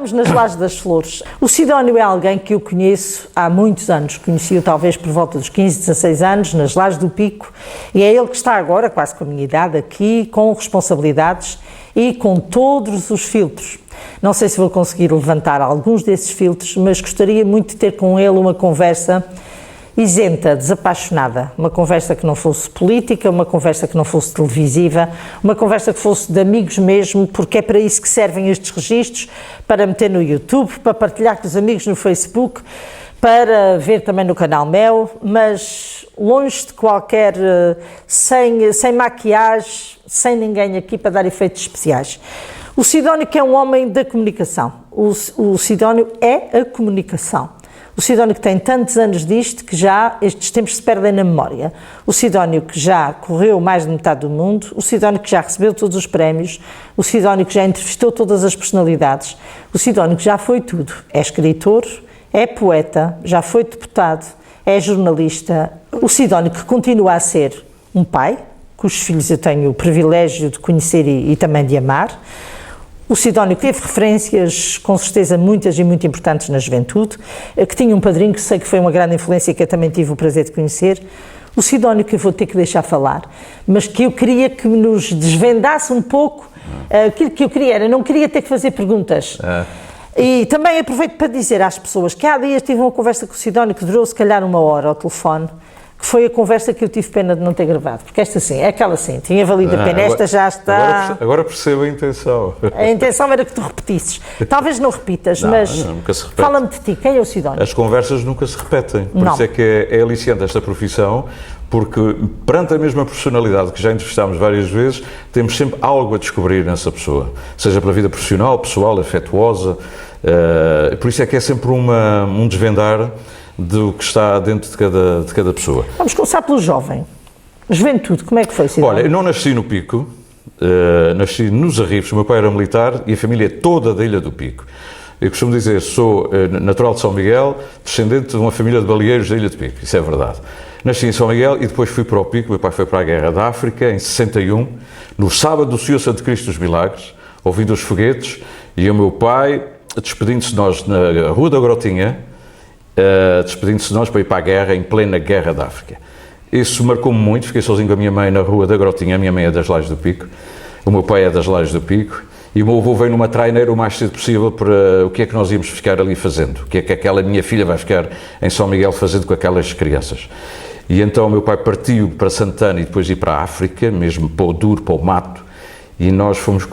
Estamos nas Lajes das Flores. O Sidónio é alguém que eu conheço há muitos anos. Conheci-o talvez por volta dos 15, 16 anos, nas Lajes do Pico, e é ele que está agora, quase com a minha idade, aqui, com responsabilidades e com todos os filtros. Não sei se vou conseguir levantar alguns desses filtros, mas gostaria muito de ter com ele uma conversa isenta, desapaixonada, uma conversa que não fosse política, uma conversa que não fosse televisiva, uma conversa que fosse de amigos mesmo, porque é para isso que servem estes registros, para meter no YouTube, para partilhar com os amigos no Facebook, para ver também no canal Mel, mas longe de qualquer, sem maquiagem, sem ninguém aqui para dar efeitos especiais. O Sidónio, que é um homem da comunicação, o Sidónio é a comunicação. O Sidónio que tem tantos anos disto que já estes tempos se perdem na memória. O Sidónio que já correu mais de metade do mundo, o Sidónio que já recebeu todos os prémios, o Sidónio que já entrevistou todas as personalidades, o Sidónio que já foi tudo. É escritor, é poeta, já foi deputado, é jornalista. O Sidónio que continua a ser um pai, cujos filhos eu tenho o privilégio de conhecer e também de amar. O Sidónio que teve referências, com certeza, muitas e muito importantes na juventude, que tinha um padrinho que sei que foi uma grande influência e que eu também tive o prazer de conhecer. O Sidónio que eu vou ter que deixar falar, mas que eu queria que nos desvendasse um pouco aquilo que eu queria, eu não queria ter que fazer perguntas. E também aproveito para dizer às pessoas que há dias tive uma conversa com o Sidónio que durou se calhar 1 hora ao telefone, que foi a conversa que eu tive pena de não ter gravado, porque esta sim, é aquela sim, tinha valido a pena, esta já está... Agora percebo a intenção. A intenção era que tu repetisses. Talvez não repitas, mas nunca se repete. Fala-me de ti, quem é o Sidónio? As conversas nunca se repetem, por isso é que é aliciante esta profissão, porque perante a mesma personalidade que já entrevistámos várias vezes, temos sempre algo a descobrir nessa pessoa, seja pela vida profissional, pessoal, afetuosa, por isso é que é sempre um desvendar do que está dentro de cada pessoa. Vamos começar pelo jovem. Juventude, como é que foi, Sidónio? Olha, eu não nasci no Pico, nasci nos Arribos, o meu pai era militar e a família é toda da Ilha do Pico. Eu costumo dizer, sou natural de São Miguel, descendente de uma família de baleeiros da Ilha do Pico, isso é verdade. Nasci em São Miguel e depois fui para o Pico, meu pai foi para a Guerra da África, em 61, no sábado do Senhor Santo Cristo dos Milagres, ouvindo os foguetes, e o meu pai, despedindo-se de nós na Rua da Grotinha, despedindo-se de nós para ir para a guerra, em plena Guerra da África. Isso marcou-me muito, fiquei sozinho com a minha mãe na Rua da Grotinha, a minha mãe é das Lajes do Pico, o meu pai é das Lajes do Pico, e o meu avô veio numa traineira o mais cedo possível para o que é que nós íamos ficar ali fazendo, o que é que aquela minha filha vai ficar em São Miguel fazendo com aquelas crianças. E então o meu pai partiu para Santana e depois ia para a África, mesmo para o duro, para o mato, e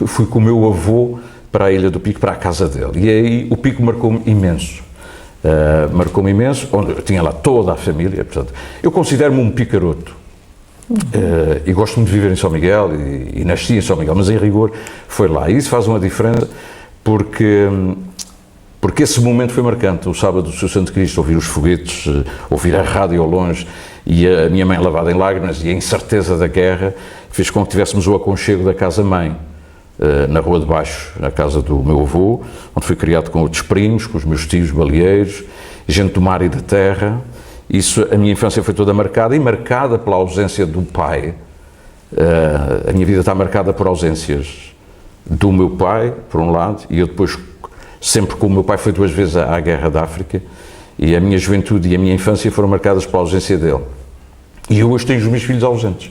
fui com o meu avô para a Ilha do Pico, para a casa dele, e aí o Pico marcou-me imenso. Marcou-me imenso, onde eu tinha lá toda a família, portanto, eu considero-me um picaroto e gosto muito de viver em São Miguel e nasci em São Miguel, mas em rigor foi lá, e isso faz uma diferença porque esse momento foi marcante, o sábado do Senhor Santo Cristo, ouvir os foguetes, ouvir a rádio ao longe e a minha mãe lavada em lágrimas e a incerteza da guerra fez com que tivéssemos o aconchego da casa-mãe, na Rua de Baixo, na casa do meu avô, onde fui criado com outros primos, com os meus tios baleeiros, gente do mar e da terra. Isso, a minha infância foi toda marcada, e marcada pela ausência do pai. A minha vida está marcada por ausências do meu pai, por um lado, e eu depois, sempre como o meu pai foi 2 vezes à Guerra da África, e a minha juventude e a minha infância foram marcadas pela ausência dele. E eu hoje tenho os meus filhos ausentes.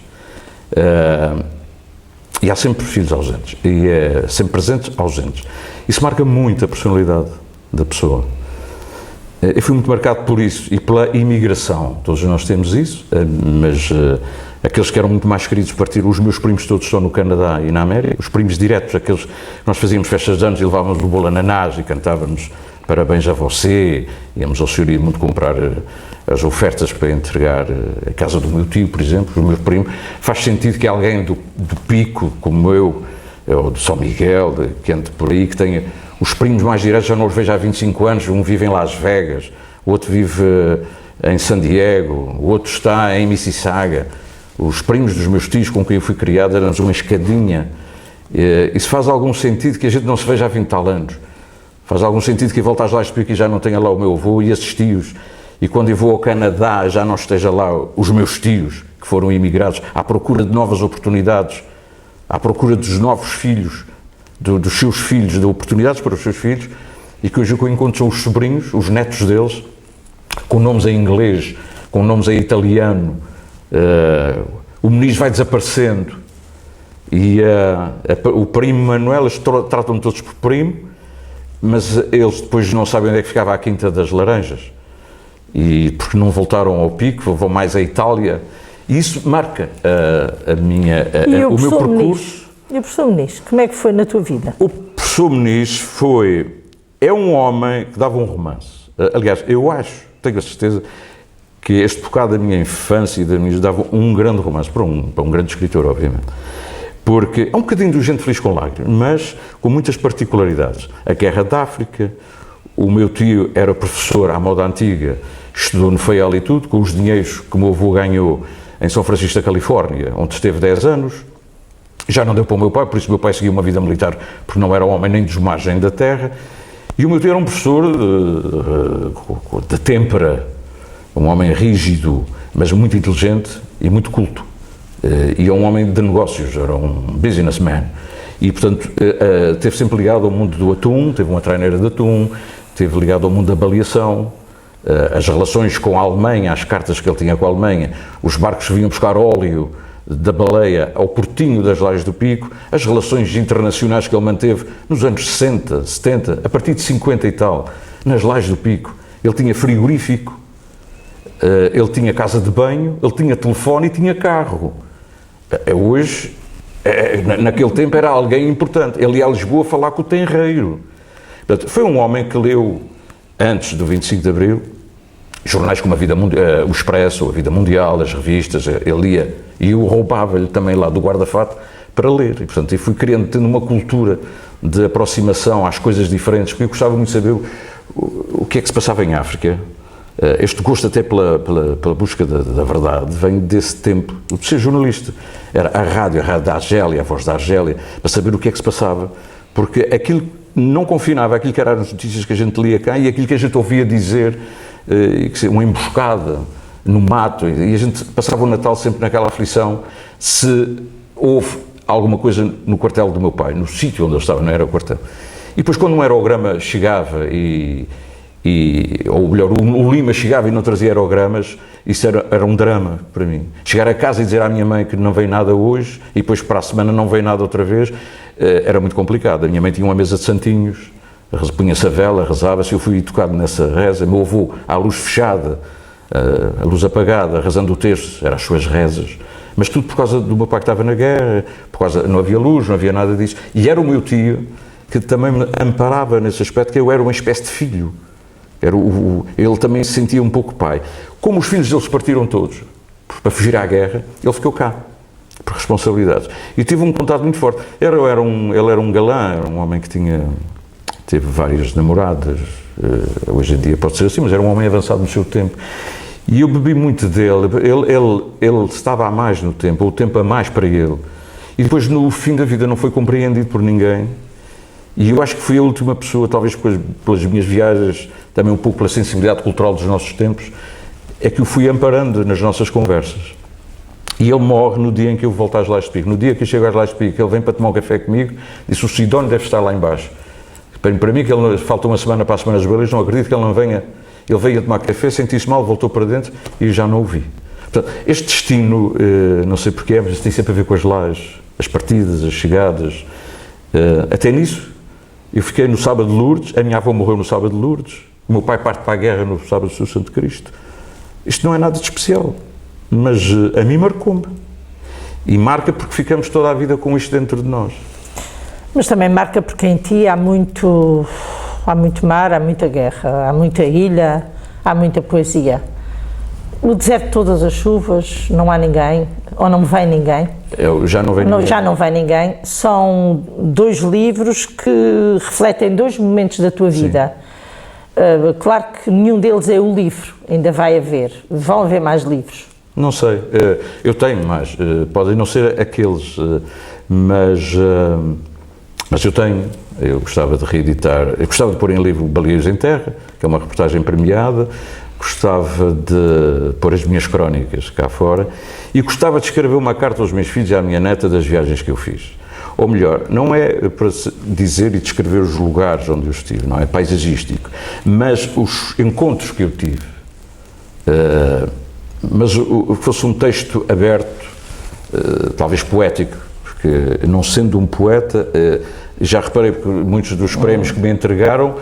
E há sempre filhos ausentes, e sempre presentes ausentes. Isso marca muito a personalidade da pessoa. Eu fui muito marcado por isso e pela imigração. Todos nós temos isso, mas aqueles que eram muito mais queridos partiram. Os meus primos todos estão no Canadá e na América. Os primos diretos, aqueles que nós fazíamos festas de anos e levávamos o bolo ananás e cantávamos parabéns a você, íamos ao senhor muito comprar as ofertas para entregar a casa do meu tio, por exemplo, o meu primo. Faz sentido que alguém do Pico, como eu, ou de São Miguel, que ande por aí, que tenha os primos mais diretos, já não os vejo há 25 anos, um vive em Las Vegas, o outro vive em San Diego, o outro está em Mississauga. Os primos dos meus tios com quem eu fui criado éramos uma escadinha. Isso faz algum sentido que a gente não se veja há 20 tal anos. Faz algum sentido que eu volte às Lajes do Pico e já não tenha lá o meu avô e esses tios. E quando eu vou ao Canadá já não esteja lá os meus tios, que foram imigrados, à procura de novas oportunidades, à procura dos novos filhos, dos seus filhos, de oportunidades para os seus filhos. e que hoje o que eu encontro são os sobrinhos, os netos deles, com nomes em inglês, com nomes em italiano. O Muniz vai desaparecendo e o primo Manuel, eles tratam-me todos por primo, mas eles depois não sabem onde é que ficava a Quinta das Laranjas, e porque não voltaram ao Pico, vão mais à Itália, e isso marca o meu percurso. E o professor Muniz, como é que foi na tua vida? O professor Muniz é um homem que dava um romance. Aliás, eu tenho a certeza que este bocado da minha infância e da minha dava um grande romance, para um grande escritor, obviamente. Porque é um bocadinho do Gente Feliz com Lágrimas, mas com muitas particularidades. A Guerra da África, o meu tio era professor à moda antiga, estudou no Faial e tudo, com os dinheiros que o meu avô ganhou em São Francisco da Califórnia, onde esteve 10 anos. Já não deu para o meu pai, por isso o meu pai seguiu uma vida militar, porque não era homem nem dos mares nem da terra. E o meu tio era um professor de têmpera, um homem rígido, mas muito inteligente e muito culto. E é um homem de negócios, era um businessman. E, portanto, esteve sempre ligado ao mundo do atum, teve uma traineira de atum, esteve ligado ao mundo da baleação, as relações com a Alemanha, as cartas que ele tinha com a Alemanha, os barcos que vinham buscar óleo da baleia ao portinho das Lajes do Pico, as relações internacionais que ele manteve nos anos 60, 70, a partir de 50 e tal, nas Lajes do Pico. Ele tinha frigorífico, ele tinha casa de banho, ele tinha telefone e tinha carro. Hoje, naquele tempo, era alguém importante. Ele ia a Lisboa falar com o tenreiro. Portanto, foi um homem que leu, antes do 25 de Abril, jornais como o Expresso, a Vida Mundial, as revistas, ele lia, e eu roubava-lhe também lá do guarda-fato para ler. E, portanto, eu fui tendo uma cultura de aproximação às coisas diferentes, porque eu gostava muito de saber o que é que se passava em África. Este gosto até pela busca da verdade vem desse tempo, de ser jornalista. Era a rádio da Argélia, a voz da Argélia, para saber o que é que se passava, porque aquilo não confinava aquilo que eram as notícias que a gente lia cá e aquilo que a gente ouvia dizer, uma emboscada no mato, e a gente passava o Natal sempre naquela aflição se houve alguma coisa no quartel do meu pai, no sítio onde eu estava, não era o quartel. E depois, quando um aerograma chegava ou melhor, o Lima chegava e não trazia aerogramas, isso era um drama para mim. Chegar a casa e dizer à minha mãe que não veio nada hoje e depois para a semana não veio nada outra vez, era muito complicado. A minha mãe tinha uma mesa de santinhos, punha-se a vela, rezava-se, eu fui tocado nessa reza. Meu avô, à luz fechada, a luz apagada, rezando o terço, eram as suas rezas. Mas tudo por causa do meu pai que estava na guerra, não havia luz, não havia nada disso. E era o meu tio que também me amparava nesse aspecto, que eu era uma espécie de filho. Ele também se sentia um pouco pai. Como os filhos deles partiram todos para fugir à guerra, ele ficou cá, por responsabilidades. E tive um contato muito forte. Ele era um galã, era um homem que teve várias namoradas, hoje em dia pode ser assim, mas era um homem avançado no seu tempo. E eu bebi muito dele, ele estava a mais no tempo, ou o tempo a mais para ele. E depois, no fim da vida, não foi compreendido por ninguém. E eu acho que fui a última pessoa, talvez pelas minhas viagens, também um pouco pela sensibilidade cultural dos nossos tempos, é que o fui amparando nas nossas conversas. E ele morre no dia em que eu volto às Lajes de Pico. No dia que eu chego às Lajes de Pico, ele vem para tomar um café comigo, disse: o Sidónio deve estar lá embaixo. Para mim, que ele falta uma semana para a Semana das Baleias, não acredito que ele não venha. Ele veio a tomar café, sentiu-se mal, voltou para dentro e eu já não o vi. Portanto, este destino, não sei porquê, mas tem sempre a ver com as lajes, as partidas, as chegadas. Até nisso, eu fiquei no Sábado de Lourdes, a minha avó morreu no Sábado de Lourdes, o meu pai parte para a guerra no Sábado do Santo Cristo. Isto não é nada de especial, mas a mim marcou-me. E marca porque ficamos toda a vida com isto dentro de nós. Mas também marca porque em ti há muito mar, há muita guerra, há muita ilha, há muita poesia. No deserto de todas as chuvas, não há ninguém, ou não vem ninguém. Já não vem ninguém. Já não vem ninguém. São 2 livros que refletem 2 momentos da tua vida. Claro que nenhum deles é o livro, ainda vai haver. Vão haver mais livros. Não sei, eu tenho mais, podem não ser aqueles, mas eu gostava de reeditar, eu gostava de pôr em livro Baleeiros em Terra, que é uma reportagem premiada, gostava de pôr as minhas crónicas cá fora e gostava de escrever uma carta aos meus filhos e à minha neta das viagens que eu fiz. Ou melhor, não é para dizer e descrever os lugares onde eu estive, não é paisagístico, mas os encontros que eu tive. Mas fosse um texto aberto, talvez poético, porque não sendo um poeta, já reparei que muitos dos prémios que me entregaram,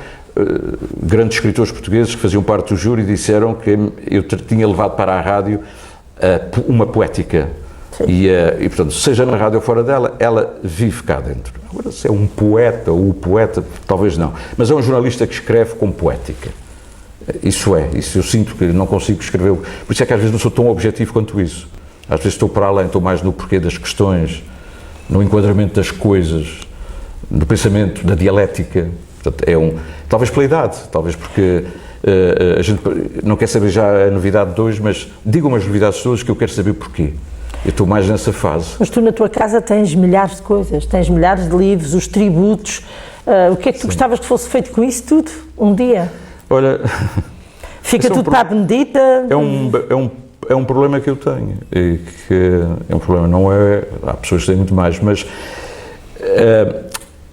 grandes escritores portugueses que faziam parte do júri disseram que eu tinha levado para a rádio uma poética. E, portanto, seja na rádio ou fora dela, ela vive cá dentro. Agora, se é um poeta ou o poeta, talvez não. Mas é um jornalista que escreve com poética. Isso eu sinto que não consigo escrever. Por isso é que às vezes não sou tão objetivo quanto isso. Às vezes estou para além, estou mais no porquê das questões, no enquadramento das coisas, no pensamento, da dialética. Portanto, talvez pela idade, talvez porque a gente não quer saber já a novidade de hoje, mas digam-me as novidades todas que eu quero saber porquê. Eu estou mais nessa fase. Mas tu na tua casa tens milhares de coisas, tens milhares de livros, os tributos. O que é que tu gostavas que fosse feito com isso tudo, um dia? Olha... Fica tudo para a Benedita? É um problema que eu tenho. E que é um problema, não é... Há pessoas que têm muito mais, mas...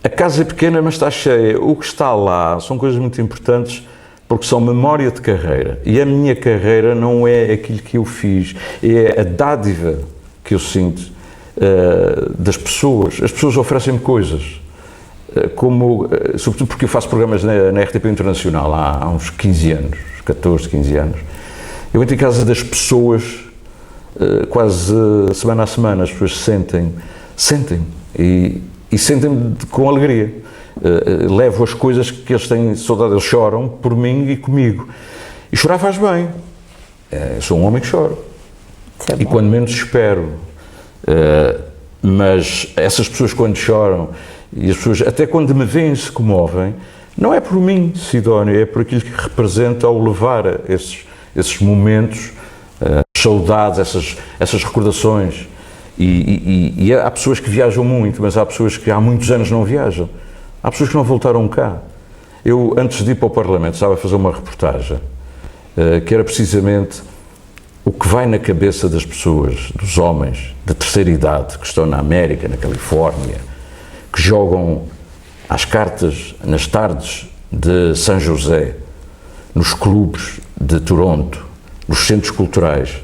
a casa é pequena, mas está cheia. O que está lá são coisas muito importantes, porque são memória de carreira. E a minha carreira não é aquilo que eu fiz, é a dádiva que eu sinto das pessoas. As pessoas oferecem-me coisas, sobretudo porque eu faço programas na RTP Internacional há uns 15 anos, 14, 15 anos. Eu entro em casa das pessoas quase semana a semana, as pessoas sentem e sentem-me com alegria. Levo as coisas que eles têm saudade, eles choram por mim e comigo. E chorar faz bem. Eu sou um homem que chora. E quando menos espero. Mas essas pessoas quando choram, e as pessoas até quando me veem se comovem, não é por mim, Sidónio, é por aquilo que representa ao levar esses momentos, saudades, essas recordações. E há pessoas que viajam muito, mas há pessoas que há muitos anos não viajam. Há pessoas que não voltaram cá. Eu, antes de ir para o Parlamento, estava a fazer uma reportagem que era precisamente o que vai na cabeça das pessoas, dos homens da terceira idade, que estão na América, na Califórnia, que jogam às cartas nas tardes de São José, nos clubes de Toronto, nos centros culturais,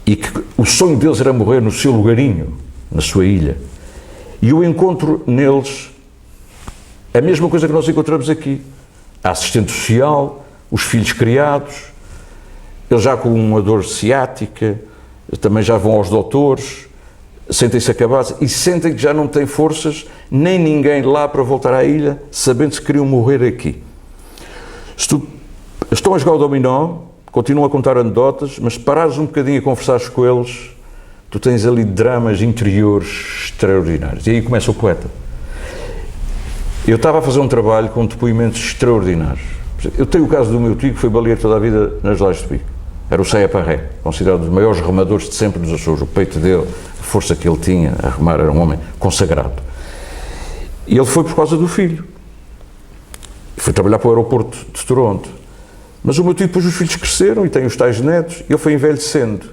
e que o sonho deles era morrer no seu lugarinho, na sua ilha. E eu encontro neles a mesma coisa que nós encontramos aqui. A assistente social, os filhos criados, eles já com uma dor ciática, também já vão aos doutores, sentem-se acabados e sentem que já não têm forças, nem ninguém lá para voltar à ilha, sabendo que queriam morrer aqui. Estão a jogar o dominó, continuam a contar anedotas, mas se parares um bocadinho a conversares com eles, tu tens ali dramas interiores extraordinários. E aí começa o poeta. Eu estava a fazer um trabalho com depoimentos extraordinários. Eu tenho o caso do meu tio, que foi baleeiro toda a vida nas Lajes do Pico. Era o Ceia Parré, considerado um dos maiores remadores de sempre dos Açores. O peito dele, a força que ele tinha a remar, era um homem consagrado. E ele foi por causa do filho. Foi trabalhar para o aeroporto de Toronto. Mas o meu tio, depois os filhos cresceram e tem os tais netos, e ele foi envelhecendo.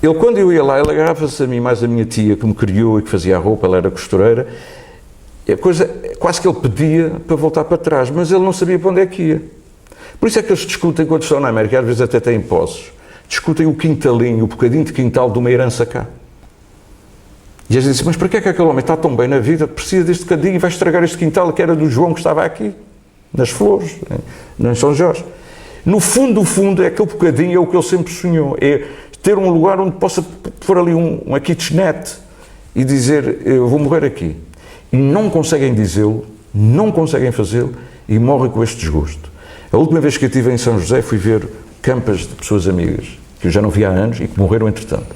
Ele, quando eu ia lá, ele agarrava-se a mim, mais a minha tia, que me criou e que fazia a roupa, ela era costureira, a coisa, quase que ele pedia para voltar para trás, mas ele não sabia para onde é que ia. Por isso é que eles discutem, quando estão na América, às vezes até têm posses, discutem o quintalinho, o bocadinho de quintal de uma herança cá. E às vezes dizem, mas para que é que aquele homem está tão bem na vida, precisa deste bocadinho e vai estragar este quintal que era do João que estava aqui, nas Flores, em São Jorge. No fundo, é aquele bocadinho, é o que ele sempre sonhou, é ter um lugar onde possa pôr ali uma kitchenette e dizer, eu vou morrer aqui. E não conseguem dizê-lo, não conseguem fazê-lo e morrem com este desgosto. A última vez que eu estive em São José fui ver campas de pessoas amigas, que eu já não via há anos e que morreram entretanto.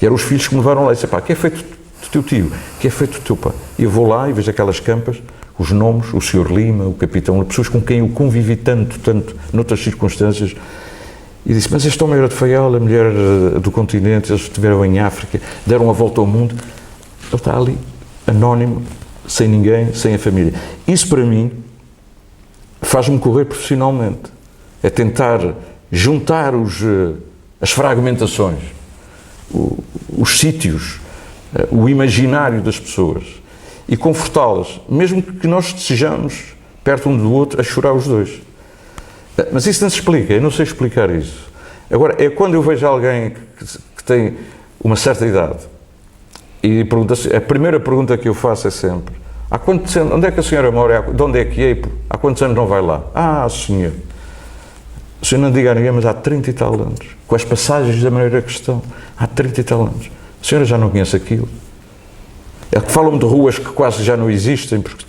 E eram os filhos que me levaram lá e disseram, pá, que é feito do teu tio? Que é feito do teu pai? E eu vou lá e vejo aquelas campas, os nomes, o Sr. Lima, o Capitão, pessoas com quem eu convivi tanto, noutras circunstâncias. E disse, mas este homem era de Faial, a mulher do continente, eles estiveram em África, deram a volta ao mundo. Ele está ali, anónimo, sem ninguém, sem a família. Isso para mim faz-me correr profissionalmente. É tentar juntar as fragmentações, os sítios, o imaginário das pessoas e confortá-las, mesmo que nós estejamos perto um do outro a chorar os dois. Mas isso não se explica, eu não sei explicar isso. Agora, é quando eu vejo alguém que tem uma certa idade e pergunta-se, a primeira pergunta que eu faço é sempre: onde é que a senhora mora? De onde é que é? Há quantos anos não vai lá? Ah, senhor. O senhor não diga a ninguém, mas há 30 e tal anos. Com as passagens da maneira que estão. Há 30 e tal anos. A senhora já não conhece aquilo. É que falam de ruas que quase já não existem porque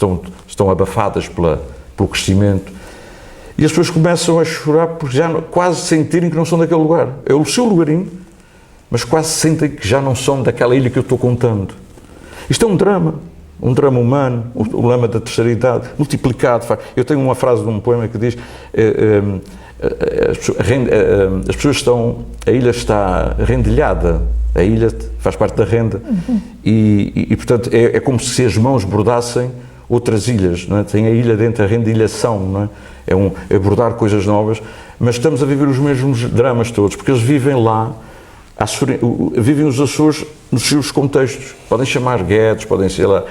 estão abafadas pelo crescimento. E as pessoas começam a chorar porque já quase sentirem que não são daquele lugar. É o seu lugarinho, mas quase sentem que já não são daquela ilha que eu estou contando. Isto é um drama humano, o lama da terceira idade, multiplicado. Eu tenho uma frase de um poema que diz: as pessoas a ilha está rendilhada, a ilha faz parte da renda, e portanto é como se as mãos bordassem outras ilhas, não é? Tem a ilha dentro, a rendilhação, não é? É bordar coisas novas, mas estamos a viver os mesmos dramas todos, porque eles vivem lá, vivem os Açores nos seus contextos. Podem chamar guetos, podem ser lá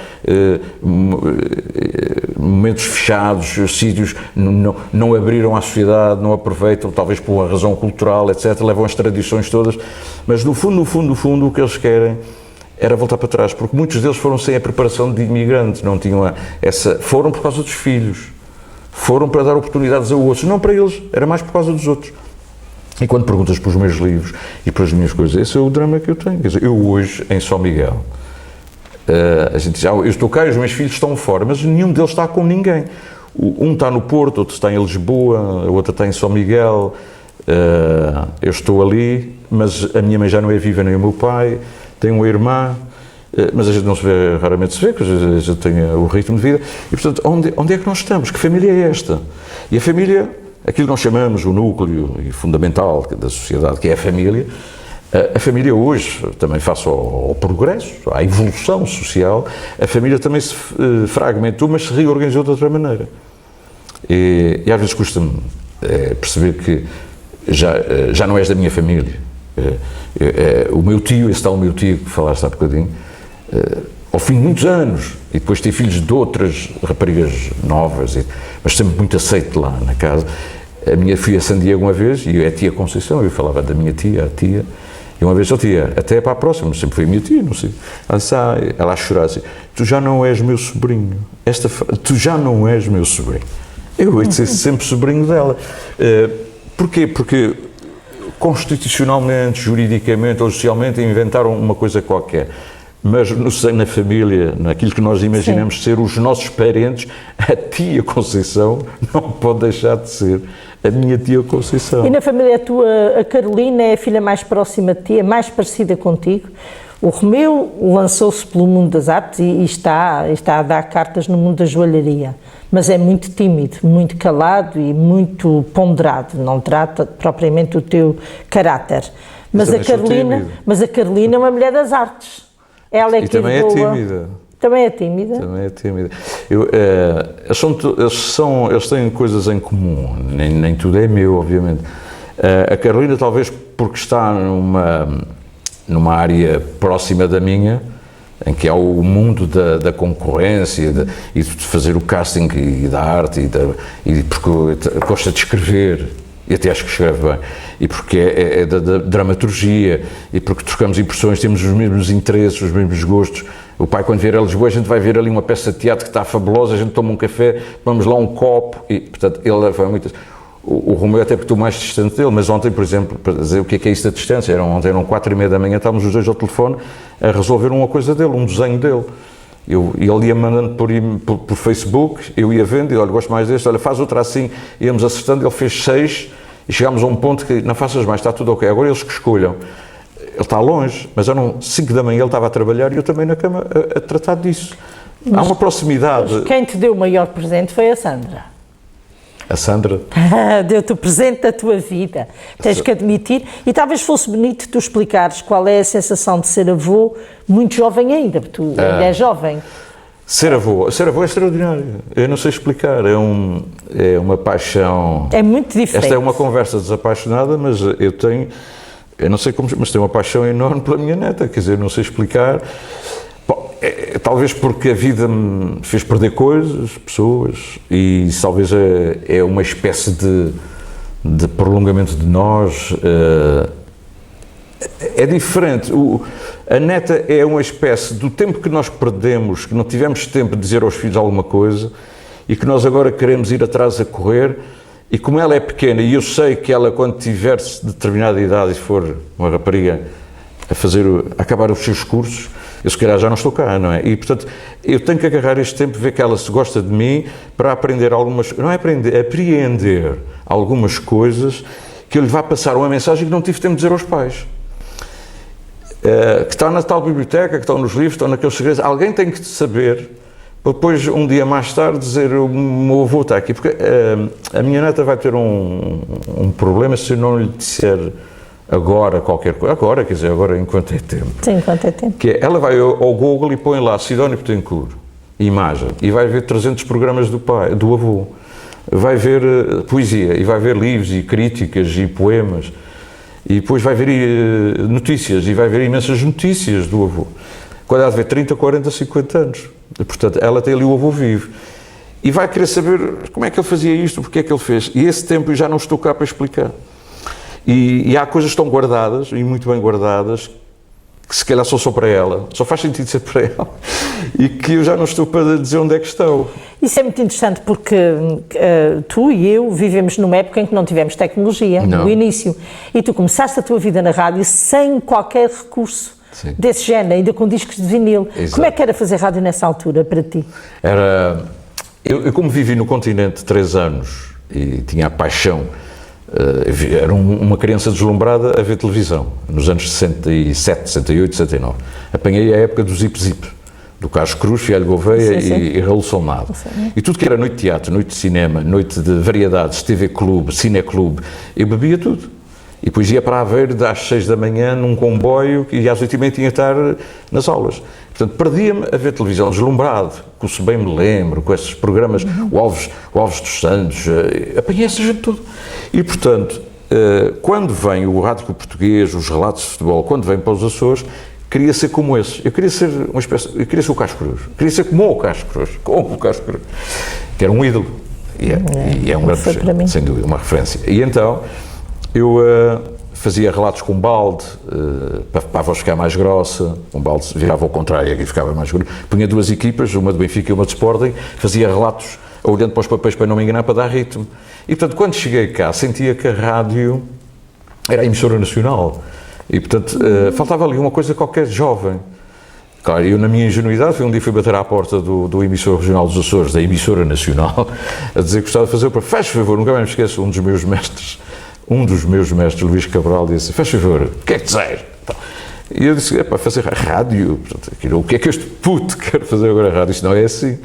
momentos fechados, sítios não abriram à sociedade, não aproveitam, talvez por uma razão cultural, etc., levam as tradições todas, mas no fundo, o que eles querem era voltar para trás, porque muitos deles foram sem a preparação de imigrantes, não tinham foram por causa dos filhos, foram para dar oportunidades a outros, não para eles, era mais por causa dos outros. E quando perguntas pelos meus livros e pelas minhas coisas, esse é o drama que eu tenho. Quer dizer, eu hoje, em São Miguel, a gente diz: eu estou cá e os meus filhos estão fora, mas nenhum deles está com ninguém. Um está no Porto, outro está em Lisboa, a outra está em São Miguel, eu estou ali, mas a minha mãe já não é viva, nem o meu pai, tenho uma irmã, mas a gente não se vê, raramente se vê, porque a gente tem o ritmo de vida. E, portanto, onde é que nós estamos? Que família é esta? E a família, aquilo que nós chamamos o núcleo fundamental da sociedade, que é a família hoje, também face ao progresso, à evolução social, a família também se fragmentou, mas se reorganizou de outra maneira. E às vezes custa-me perceber que já não és da minha família. O meu tio, esse tal meu tio que falaste há bocadinho, ao fim de muitos anos, e depois ter filhos de outras raparigas novas, mas sempre muito aceito lá na casa. A minha filha San Diego uma vez, e a tia Conceição, eu falava da minha tia, a tia, e uma vez, tia, até para a próxima, sempre foi a minha tia, não sei. Ela a chorar assim: tu já não és meu sobrinho. Tu já não és meu sobrinho. Eu hei de ser sempre sobrinho dela. Porquê? Porque constitucionalmente, juridicamente ou socialmente inventaram uma coisa qualquer. Mas na família, naquilo que nós imaginamos ser os nossos parentes, a tia Conceição não pode deixar de ser a minha tia Conceição. E na família tua, a Carolina é a filha mais próxima de ti, é mais parecida contigo? O Romeu lançou-se pelo mundo das artes e está a dar cartas no mundo da joalharia, mas é muito tímido, muito calado e muito ponderado, não trata propriamente o teu caráter. Mas a Carolina é uma mulher das artes. Ela é que também é tímida. Também é tímida? Também é tímida. Eles têm coisas em comum, nem tudo é meu, obviamente. A Carolina, talvez porque está numa área próxima da minha, em que há o mundo da concorrência e de fazer o casting e da arte, e porque gosta de escrever, e até acho que escreve bem, e porque é da dramaturgia, e porque trocamos impressões, temos os mesmos interesses, os mesmos gostos. O pai, quando vier a Lisboa, a gente vai ver ali uma peça de teatro que está fabulosa, a gente toma um café, tomamos lá um copo, e portanto ele foi muito... O Romeu até porque estou mais distante dele, mas ontem, por exemplo, para dizer o que é isso da distância, ontem eram 4:30 da manhã, estávamos os dois ao telefone a resolver uma coisa dele, um desenho dele. Ele ia mandando por Facebook, eu ia vendo, e olha, gosto mais deste, olha, faz outra assim, íamos acertando, ele fez 6, e chegámos a um ponto que não faças mais, está tudo ok, agora eles que escolham. Ele está longe, mas eram 5 da manhã, ele estava a trabalhar e eu também na cama a tratar disso. Há uma proximidade. Mas quem te deu o maior presente foi a Sandra. A Sandra? Deu-te o presente da tua vida, tens que admitir, e talvez fosse bonito tu explicares qual é a sensação de ser avô muito jovem ainda, porque tu ainda és jovem. Ser avô é extraordinário, eu não sei explicar, é uma paixão... É muito diferente. Esta é uma conversa desapaixonada, mas eu tenho... Eu não sei como, mas tenho uma paixão enorme pela minha neta, quer dizer, não sei explicar. Bom, talvez porque a vida me fez perder coisas, pessoas, e talvez é uma espécie de prolongamento de nós. É diferente. A neta é uma espécie do tempo que nós perdemos, que não tivemos tempo de dizer aos filhos alguma coisa, e que nós agora queremos ir atrás a correr. E como ela é pequena, e eu sei que ela, quando tiver determinada idade e for uma rapariga a acabar os seus cursos, eu se calhar já não estou cá, não é? E, portanto, eu tenho que agarrar este tempo, ver que ela se gosta de mim, para aprender não é aprender, apreender algumas coisas que eu lhe vá passar uma mensagem que não tive tempo de dizer aos pais. Que está na tal biblioteca, que estão nos livros, estão naqueles segredos. Alguém tem que saber, depois, um dia mais tarde, dizer: o meu avô está aqui. Porque a minha neta vai ter um problema se eu não lhe disser agora qualquer coisa. Agora, quer dizer, agora enquanto é tempo. Sim, enquanto é tempo. Que ela vai ao Google e põe lá Sidónio Betancourt, imagem, e vai ver 300 programas do avô. Vai ver poesia, e vai ver livros, e críticas, e poemas. E depois vai ver notícias, e vai ver imensas notícias do avô. Quando ela tiver 30, 40, 50 anos. Portanto, ela tem ali o avô vivo. E vai querer saber como é que ele fazia isto, porque é que ele fez. E esse tempo eu já não estou cá para explicar. E há coisas que estão guardadas, e muito bem guardadas, que se calhar só para ela, só faz sentido ser para ela, e que eu já não estou para dizer onde é que estão. Isso é muito interessante porque tu e eu vivemos numa época em que não tivemos tecnologia, no início, e tu começaste a tua vida na rádio sem qualquer recurso. Sim. Desse género, ainda com discos de vinil. Exato. Como é que era fazer rádio nessa altura para ti? Eu como vivi no continente 3 anos e tinha a paixão, era uma criança deslumbrada a ver televisão, nos anos 67, 68, 69. Apanhei a época do Zip Zip, do Carlos Cruz, Fialho Gouveia e Raul Solnado. E tudo que era noite de teatro, noite de cinema, noite de variedades, TV Clube, Cine Clube, eu bebia tudo. E depois ia para Aveiro às 6 da manhã num comboio e às 8h30 tinha que estar nas aulas. Portanto, perdia-me a ver televisão, deslumbrado, com o Se Bem Me Lembro, com esses programas, o Alves dos Santos, apanhei essa gente tudo. E, portanto, quando vem o Rádio Português, os relatos de futebol, quando vem para os Açores, queria ser como esses. Eu queria ser o Carlos Cruz. Queria ser como o Carlos Cruz, que era um ídolo. E é um grande projeto, sem dúvida, uma referência. E então, eu fazia relatos com balde, para a voz ficar mais grossa, um balde virava ao contrário e ficava mais grosso. Punha 2 equipas, uma de Benfica e uma de Sporting, fazia relatos olhando para os papéis para não me enganar, para dar ritmo. E, portanto, quando cheguei cá, sentia que a rádio era a emissora nacional. E, portanto, faltava ali uma coisa qualquer jovem. Claro, eu, na minha ingenuidade, um dia fui bater à porta do emissor regional dos Açores, da emissora nacional, a dizer que gostava de fazer, faz favor, nunca mais me esqueço, um dos meus mestres, Luís Cabral, disse: faz favor, o que é que desejas? E eu disse: é para fazer rádio. Portanto, o que é que este puto quer fazer agora rádio? Isto não é assim.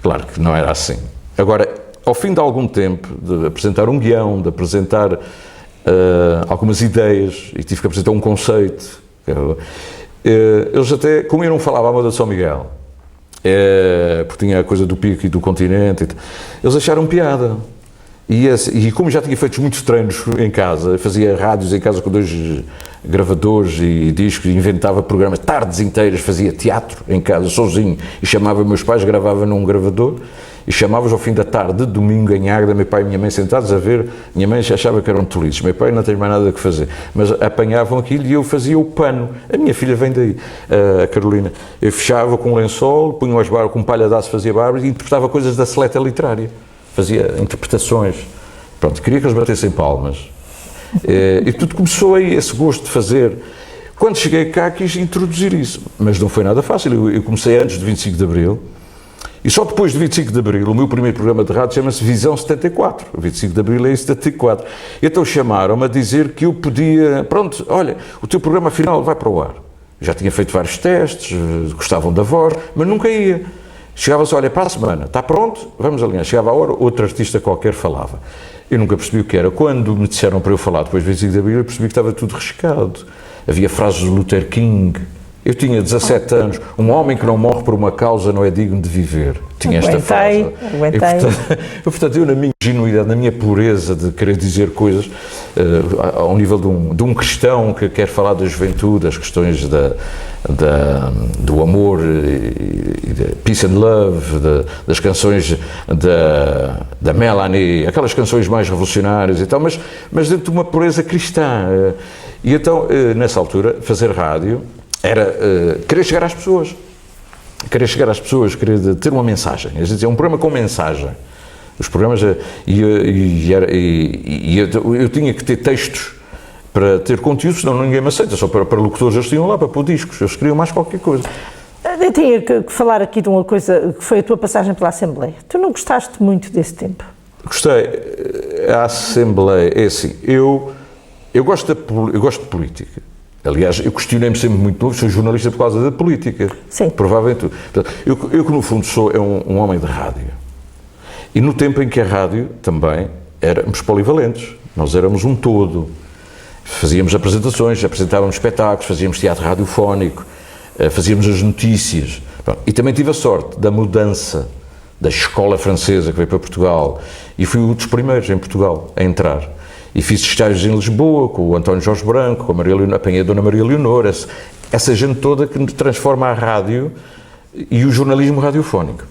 Claro que não era assim. Agora, ao fim de algum tempo, de apresentar um guião, de apresentar algumas ideias, e tive que apresentar um conceito, eles até, como eu não falava a moda de São Miguel, porque tinha a coisa do Pico e do continente, eles acharam piada. E como já tinha feito muitos treinos em casa, fazia rádios em casa com 2 gravadores e discos, inventava programas, tardes inteiras, fazia teatro em casa, sozinho, e chamava meus pais, gravava num gravador, e chamava-os ao fim da tarde, de domingo, em Águeda, meu pai e minha mãe sentados a ver. Minha mãe já achava que eram tolices, meu pai não tem mais nada a fazer, mas apanhavam aquilo e eu fazia o pano. A minha filha vem daí, a Carolina. Eu fechava com um lençol, punha as barbas com um palhadaço, fazia barbas e interpretava coisas da seleta literária. Fazia interpretações. Pronto, queria que eles batessem palmas. E tudo começou aí, esse gosto de fazer. Quando cheguei cá, quis introduzir isso, mas não foi nada fácil. Eu comecei antes de 25 de Abril, e só depois de 25 de Abril, o meu primeiro programa de rádio chama-se Visão 74. O 25 de Abril é em 74. Então chamaram-me a dizer que eu podia... Pronto, olha, o teu programa afinal vai para o ar. Já tinha feito vários testes, gostavam da voz, mas nunca ia. Chegava-se: olha, para a semana, está pronto? Vamos alinhar. Chegava a hora, outro artista qualquer falava. Eu nunca percebi o que era. Quando me disseram para eu falar depois de 25 de Abril, eu percebi que estava tudo riscado. Havia frases do Luther King. Eu tinha 17 anos, um homem que não morre por uma causa não é digno de viver. Tinha esta frase. Aguentei. Portanto, eu na minha ingenuidade, na minha pureza de querer dizer coisas, ao nível de um cristão que quer falar da juventude, das questões do amor, e de peace and love, das canções da Melanie, aquelas canções mais revolucionárias e tal, mas dentro de uma pureza cristã. E então, nessa altura, fazer rádio era querer chegar às pessoas. Querer ter uma mensagem. É um programa com mensagem. Os programas... eu tinha que ter textos para ter conteúdo, senão ninguém me aceita. Só para locutores eles tinham lá, para pôr discos. Eles queriam mais qualquer coisa. Eu tinha que falar aqui de uma coisa, que foi a tua passagem pela Assembleia. Tu não gostaste muito desse tempo? Gostei. A Assembleia, é assim, eu gosto de política. Aliás, eu questionei-me sempre muito novo, sou jornalista por causa da política. Sim. Provavelmente. Eu que no fundo sou um homem de rádio. E no tempo em que a rádio também éramos polivalentes. Nós éramos um todo. Fazíamos apresentações, apresentávamos espetáculos, fazíamos teatro radiofónico, fazíamos as notícias. E também tive a sorte da mudança da escola francesa que veio para Portugal. E fui um dos primeiros em Portugal a entrar. E fiz estágios em Lisboa, com o António Jorge Branco, com apanhei a Dona Maria Leonor, essa gente toda que transforma a rádio e o jornalismo radiofónico.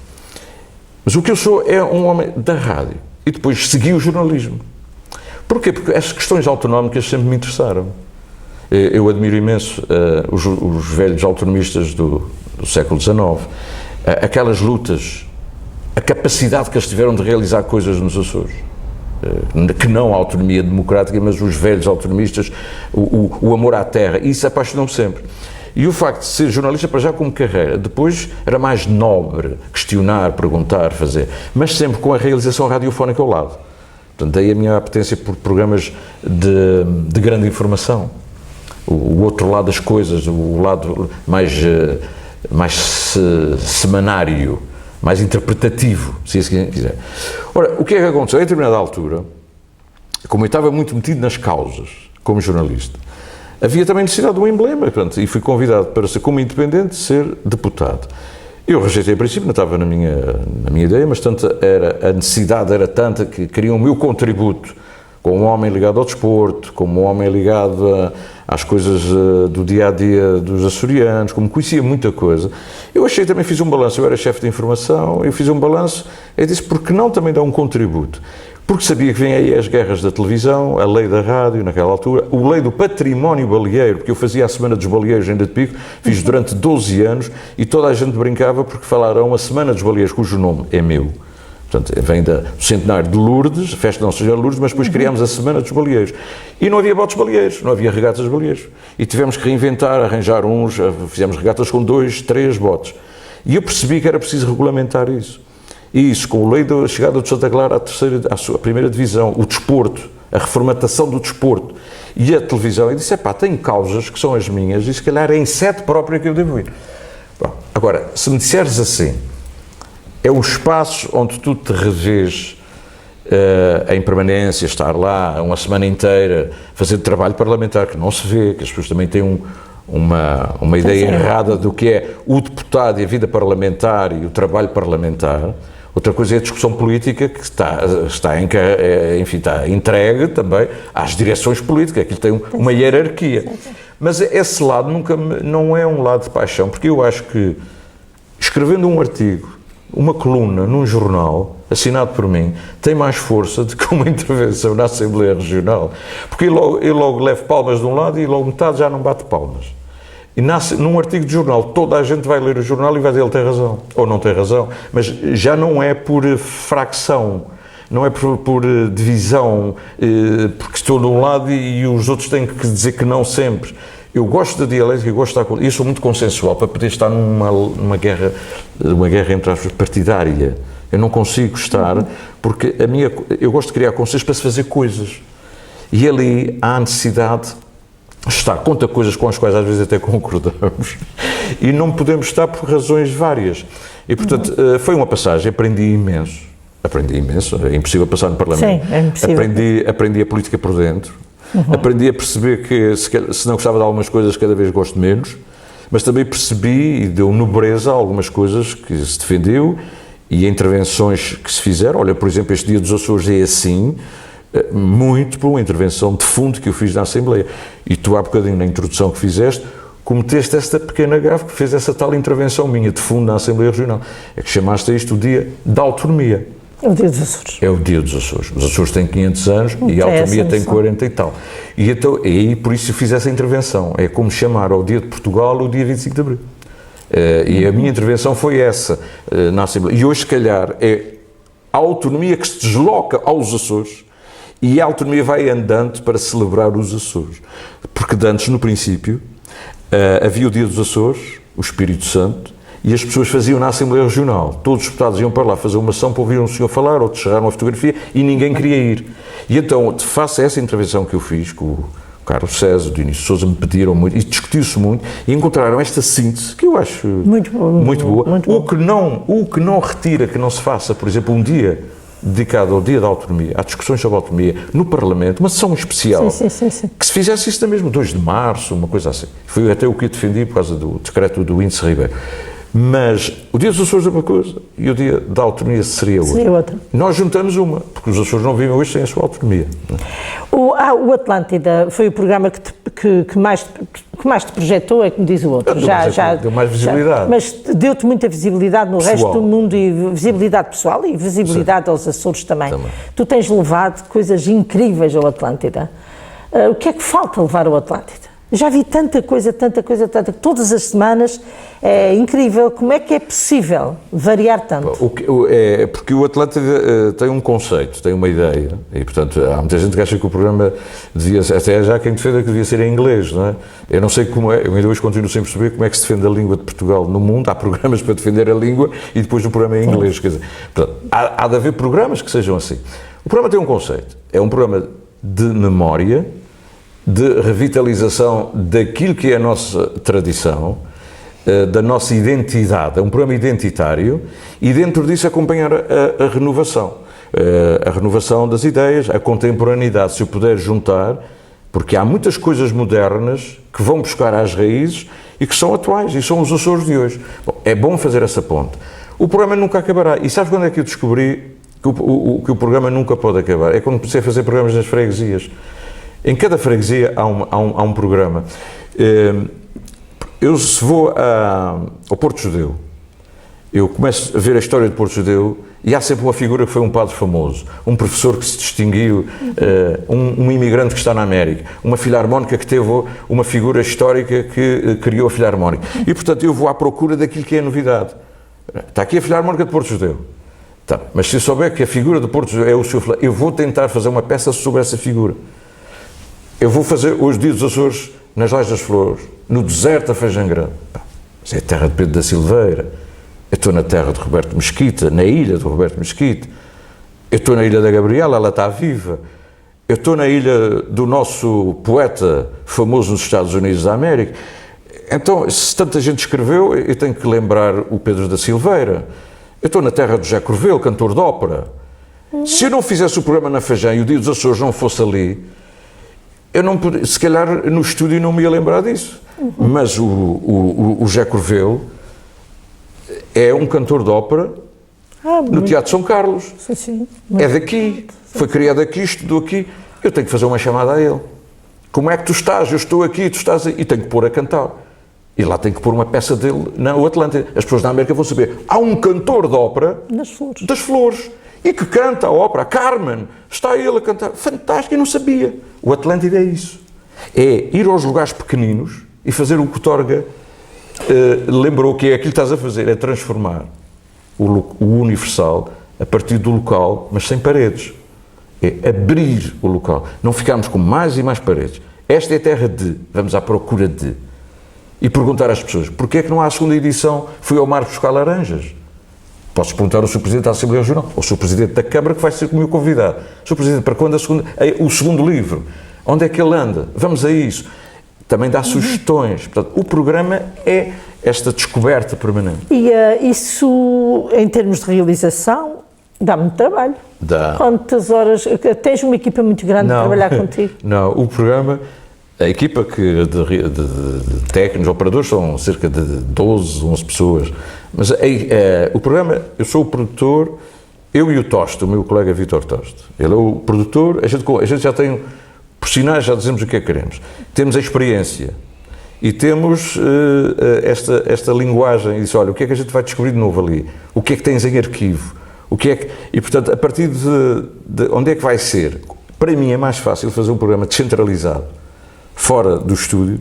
Mas o que eu sou é um homem da rádio. E depois segui o jornalismo. Porquê? Porque as questões autonómicas sempre me interessaram. Eu admiro imenso os velhos autonomistas do século XIX, aquelas lutas, a capacidade que eles tiveram de realizar coisas nos Açores. Que não a autonomia democrática, mas os velhos autonomistas, o amor à terra, isso apaixonou-me sempre. E o facto de ser jornalista, para já como carreira, depois era mais nobre questionar, perguntar, fazer, mas sempre com a realização radiofónica ao lado. Portanto, daí a minha apetência por programas de grande informação. O outro lado das coisas, o lado mais semanário, mais interpretativo, se assim quiser. Ora, o que é que aconteceu? Em determinada altura, como eu estava muito metido nas causas, como jornalista, havia também necessidade de um emblema, portanto, e fui convidado para ser, como independente, ser deputado. Eu rejeitei a princípio, não estava na minha ideia, mas a necessidade era tanta que queriam o meu contributo como um homem ligado ao desporto, como um homem ligado às coisas do dia-a-dia dos açorianos, como conhecia muita coisa. Eu também fiz um balanço, eu era chefe de informação, eu fiz um balanço, e disse, por que não também dar um contributo? Porque sabia que vêm aí as guerras da televisão, a lei da rádio naquela altura, a lei do património baleeiro, porque eu fazia a Semana dos Baleeiros em Ilha de Pico, fiz durante 12 anos, e toda a gente brincava porque falaram a Semana dos Baleeiros, cujo nome é meu. Portanto, vem do centenário de Lourdes, a festa de Nossa Senhora de Lourdes, mas depois criámos a Semana dos Baleeiros. E não havia botes baleeiros, não havia regatas de baleeiros. E tivemos que reinventar, arranjar uns, fizemos regatas com 2, 3 botes. E eu percebi que era preciso regulamentar isso. E isso, com a lei da chegada de Santa Clara à primeira divisão, o desporto, a reformatação do desporto e a televisão, eu disse, tenho causas que são as minhas e se calhar é em sede própria que eu devo ir. Bom, agora, se me disseres assim, é um espaço onde tu te revês em permanência, estar lá uma semana inteira, fazer trabalho parlamentar, que não se vê, que as pessoas também têm uma ideia errada do que é o deputado e a vida parlamentar e o trabalho parlamentar. Outra coisa é a discussão política que está entregue também às direções políticas, aquilo tem uma hierarquia. Mas esse lado não é um lado de paixão, porque eu acho que escrevendo um artigo, uma coluna num jornal, assinado por mim, tem mais força do que uma intervenção na Assembleia Regional. Porque eu logo levo palmas de um lado e logo metade já não bate palmas. E num artigo de jornal, toda a gente vai ler o jornal e vai dizer ele tem razão, ou não tem razão, mas já não é por fracção, não é por divisão, porque estou de um lado e os outros têm que dizer que não sempre. Eu gosto da dialética, eu gosto de estar, e sou muito consensual para poder estar numa guerra entre aspas, partidária. Eu não consigo estar, porque eu gosto de criar consensos para se fazer coisas. E ali há a necessidade de estar contra coisas com as quais às vezes até concordamos. E não podemos estar por razões várias. E, portanto, foi uma passagem, aprendi imenso, é impossível passar no Parlamento. Sim, é impossível. Aprendi a política por dentro. Aprendi a perceber que se não gostava de algumas coisas, cada vez gosto menos. mas também percebi e deu nobreza a algumas coisas que se defendeu e intervenções que se fizeram. Olha, por exemplo, este Dia dos Açores é assim, muito por uma intervenção de fundo que eu fiz na Assembleia. E tu, há bocadinho, na introdução que fizeste, cometeste esta pequena gafe que fez essa tal intervenção minha de fundo na Assembleia Regional. É que chamaste a isto o Dia da Autonomia. É o Dia dos Açores. É o Dia dos Açores. Os Açores têm 500 anos e a autonomia tem 40 e tal. E então, é aí por isso eu fiz essa intervenção. É como chamar ao Dia de Portugal o dia 25 de Abril. E a minha intervenção foi essa na Assembleia. E hoje, se calhar, é a autonomia que se desloca aos Açores e a autonomia vai andando para celebrar os Açores. Porque de antes, no princípio, havia o Dia dos Açores, o Espírito Santo, e as pessoas faziam na Assembleia Regional. Todos os deputados iam para lá fazer uma ação para ouvir um senhor falar, ou chegar uma fotografia, e ninguém queria ir. E então, face a essa intervenção que eu fiz, com o Carlos César, o Dionísio Sousa, me pediram muito, e discutiu-se muito, e encontraram esta síntese, que eu acho muito boa. Muito o que não retira que não se faça, por exemplo, um dia dedicado ao Dia da Autonomia, há discussões sobre a autonomia no Parlamento, uma sessão especial, sim. que se fizesse isso mesmo, 2 de março, uma coisa assim. Foi até o que eu defendi por causa do decreto do Índice Ribeiro. Mas o Dia dos Açores é uma coisa e o Dia da Autonomia seria outra. Nós juntamos uma, porque os Açores não vivem hoje sem a sua autonomia. O Atlântida foi o programa que mais te projetou, é como diz o outro. Deu mais visibilidade. Mas deu-te muita visibilidade no resto do mundo, e visibilidade pessoal e visibilidade aos Açores também. Tu tens levado coisas incríveis ao Atlântida. O que é que falta levar ao Atlântida? Já vi tanta coisa, todas as semanas, é incrível. Como é que é possível variar tanto? Porque o Atlântida tem um conceito, tem uma ideia, e portanto há muita gente que acha que o programa devia ser, até já quem defende que devia ser em inglês, não é? Eu não sei como é, eu ainda hoje continuo sem perceber como é que se defende a língua de Portugal no mundo. Há programas para defender a língua e depois o programa é em inglês, quer dizer, portanto, há de haver programas que sejam assim. O programa tem um conceito, é um programa de memória, de revitalização daquilo que é a nossa tradição, da nossa identidade, é um programa identitário, e dentro disso acompanhar a renovação das ideias, a contemporaneidade, se eu puder juntar, porque há muitas coisas modernas que vão buscar às raízes e que são atuais, e são os Açores de hoje. Bom, é bom fazer essa ponte. O programa nunca acabará, e sabes quando é que eu descobri que o programa nunca pode acabar? É quando comecei a fazer programas nas freguesias. Em cada freguesia há um programa. Eu, se vou ao Porto Judeu, eu começo a ver a história do Porto Judeu e há sempre uma figura que foi um padre famoso, um professor que se distinguiu, um imigrante que está na América, uma filarmónica que teve uma figura histórica que criou a filarmónica. E, portanto, eu vou à procura daquilo que é a novidade. Está aqui a filarmónica do Porto Judeu. Tá, mas se eu souber que a figura do Porto Judeu é o seu filar, eu vou tentar fazer uma peça sobre essa figura. Eu vou fazer hoje Dia dos Açores nas Lais das Flores, no deserto da Feijão Grande. Mas é a terra de Pedro da Silveira. Eu estou na terra de Roberto Mesquita, na ilha de Roberto Mesquita. Eu estou na ilha da Gabriela, ela está viva. Eu estou na ilha do nosso poeta famoso nos Estados Unidos da América. Então, se tanta gente escreveu, eu tenho que lembrar o Pedro da Silveira. Eu estou na terra do José Corvelo, cantor de ópera. Se eu não fizesse o programa na Feijão e o Dia dos Açores não fosse ali, eu não podia, se calhar no estúdio não me ia lembrar disso. Mas o José Corvelo é um cantor de ópera no Teatro São Carlos. Sim. É daqui, foi criado aqui, estudou aqui. Eu tenho que fazer uma chamada a ele. Como é que tu estás? Eu estou aqui, tu estás aí. E tenho que pôr a cantar. E lá tenho que pôr uma peça dele no Atlântida. As pessoas da América vão saber. Há um cantor de ópera das Flores. E que canta a ópera, a Carmen, está ele a cantar, fantástico, eu não sabia. O Atlântida é isso, é ir aos lugares pequeninos e fazer o que o Torga lembrou que é aquilo que estás a fazer, é transformar o universal a partir do local, mas sem paredes, é abrir o local, não ficarmos com mais e mais paredes. Esta é a terra de, vamos à procura de, e perguntar às pessoas, porquê é que não há a segunda edição, fui ao mar buscar laranjas? Posso perguntar ao Sr. Presidente da Assembleia Regional, ou ao Sr. Presidente da Câmara, que vai ser como meu convidado. Sr. Presidente, para quando o segundo livro? Onde é que ele anda? Vamos a isso. Também dá sugestões. Portanto, o programa é esta descoberta permanente. E isso, em termos de realização, dá muito trabalho. Dá. Quantas horas? Tens uma equipa muito grande a trabalhar contigo? Não, o programa A equipa de técnicos, operadores, são cerca de 12, 11 pessoas. Mas o programa, eu sou o produtor, eu e o Toste, o meu colega Vítor Toste. Ele é o produtor, a gente já tem, por sinais, já dizemos o que é que queremos. Temos a experiência e temos esta linguagem, e diz, olha, o que é que a gente vai descobrir de novo ali? O que é que tens em arquivo? E, portanto, a partir de onde é que vai ser? Para mim é mais fácil fazer um programa descentralizado, fora do estúdio.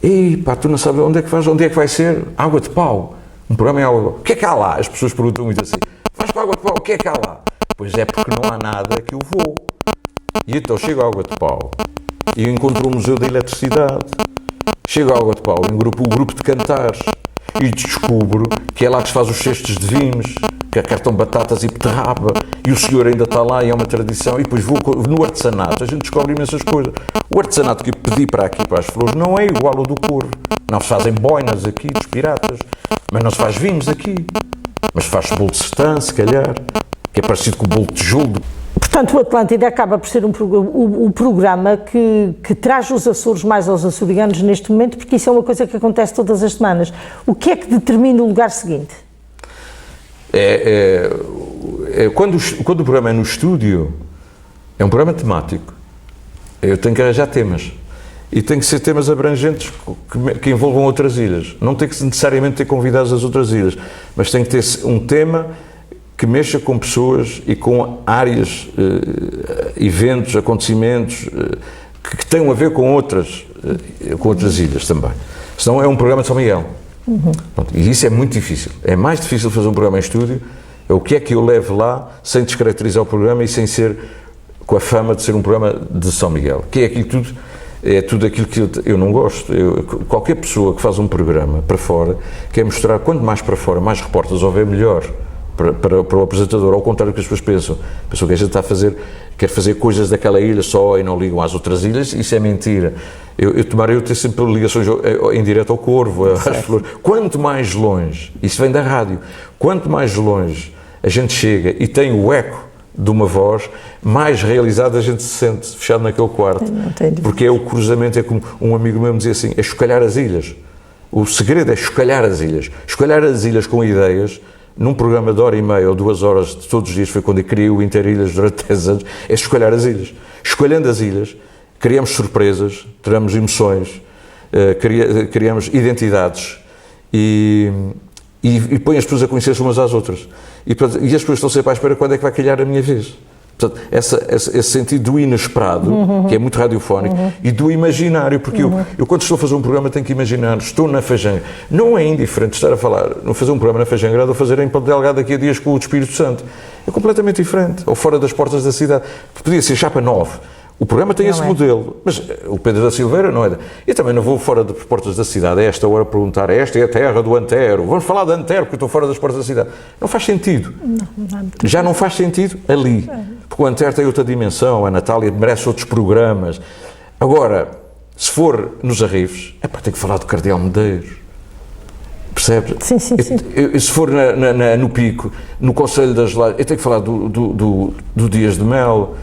E pá, tu não sabes onde é que vai ser? Água de Pau. Um programa em Água de Pau. O que é que há lá? As pessoas perguntam muito assim. Vais para Água de Pau, o que é que há lá? Pois é porque não há nada que eu vou. E então chego à Água de Pau e encontro o Museu da Eletricidade. Chego à Água de Pau e o grupo de cantares. E descubro que é lá que se faz os cestos de vinhos, que acartam batatas e beterraba, e o senhor ainda está lá e é uma tradição, e depois vou no artesanato, a gente descobre imensas coisas. O artesanato que pedi para aqui, para as flores, não é igual ao do Corvo. Não se fazem boinas aqui, dos piratas, mas não se faz vinhos aqui. Mas faz bolo de sertã, se calhar, que é parecido com o bolo de tijolo. Portanto, o Atlântida acaba por ser o programa que traz os Açores mais aos açorianos neste momento, porque isso é uma coisa que acontece todas as semanas. O que é que determina o lugar seguinte? Quando o programa é no estúdio, é um programa temático. Eu tenho que arranjar temas. E tem que ser temas abrangentes que envolvam outras ilhas. Não tem que necessariamente ter convidados das outras ilhas, mas tem que ter um tema que mexa com pessoas e com áreas, eventos, acontecimentos que tenham a ver com outras ilhas também. Senão é um programa de São Miguel. Pronto, e isso é muito difícil. É mais difícil fazer um programa em estúdio. É o que é que eu levo lá sem descaracterizar o programa e sem ser com a fama de ser um programa de São Miguel. Que é aquilo tudo. É tudo aquilo que eu não gosto. Qualquer pessoa que faz um programa para fora quer mostrar, quanto mais para fora, mais repórteres houver, melhor para o apresentador. Ao contrário do que as pessoas pensam. Pensam que a gente quer fazer coisas daquela ilha só e não ligam às outras ilhas. Isso é mentira. Eu tenho sempre ligações em direto ao Corvo, às flores. Quanto mais longe, isso vem da rádio, quanto mais longe a gente chega e tem o eco de uma voz, mais realizada a gente se sente fechado naquele quarto. Porque é o cruzamento, é como um amigo meu me dizia assim, é chocalhar as ilhas. O segredo é chocalhar as ilhas. Chocalhar as ilhas com ideias, num programa de 1h30 ou 2 horas de todos os dias, foi quando eu criei o Interilhas durante 10 anos, é chocalhar as ilhas. Escolhendo as ilhas, criamos surpresas, teremos emoções, criamos identidades e põe as pessoas a conhecer-se umas às outras. E as pessoas estão sempre à espera quando é que vai calhar a minha vez. Portanto, esse sentido do inesperado, que é muito radiofónico, e do imaginário, porque eu quando estou a fazer um programa tenho que imaginar, estou na Fajanga. Não é indiferente estar a fazer um programa na Fajanga ou fazer em Ponte Delgado daqui a dias com o Espírito Santo. É completamente diferente. Ou fora das portas da cidade. Podia ser Chapa 9. O programa tem esse modelo, mas o Pedro da Silveira não é. Eu também não vou fora das portas da cidade a esta hora perguntar, esta é a terra do Antero, vamos falar de Antero porque eu estou fora das portas da cidade. Não faz sentido. Já não faz sentido ali, porque o Antero tem outra dimensão, a Natália merece outros programas. Agora, se for nos Arrifes, tem que falar do Cardeal Medeiros. Percebe? Sim. Se for no Pico, no Conselho das Lajes, eu tenho que falar do Dias de Mel.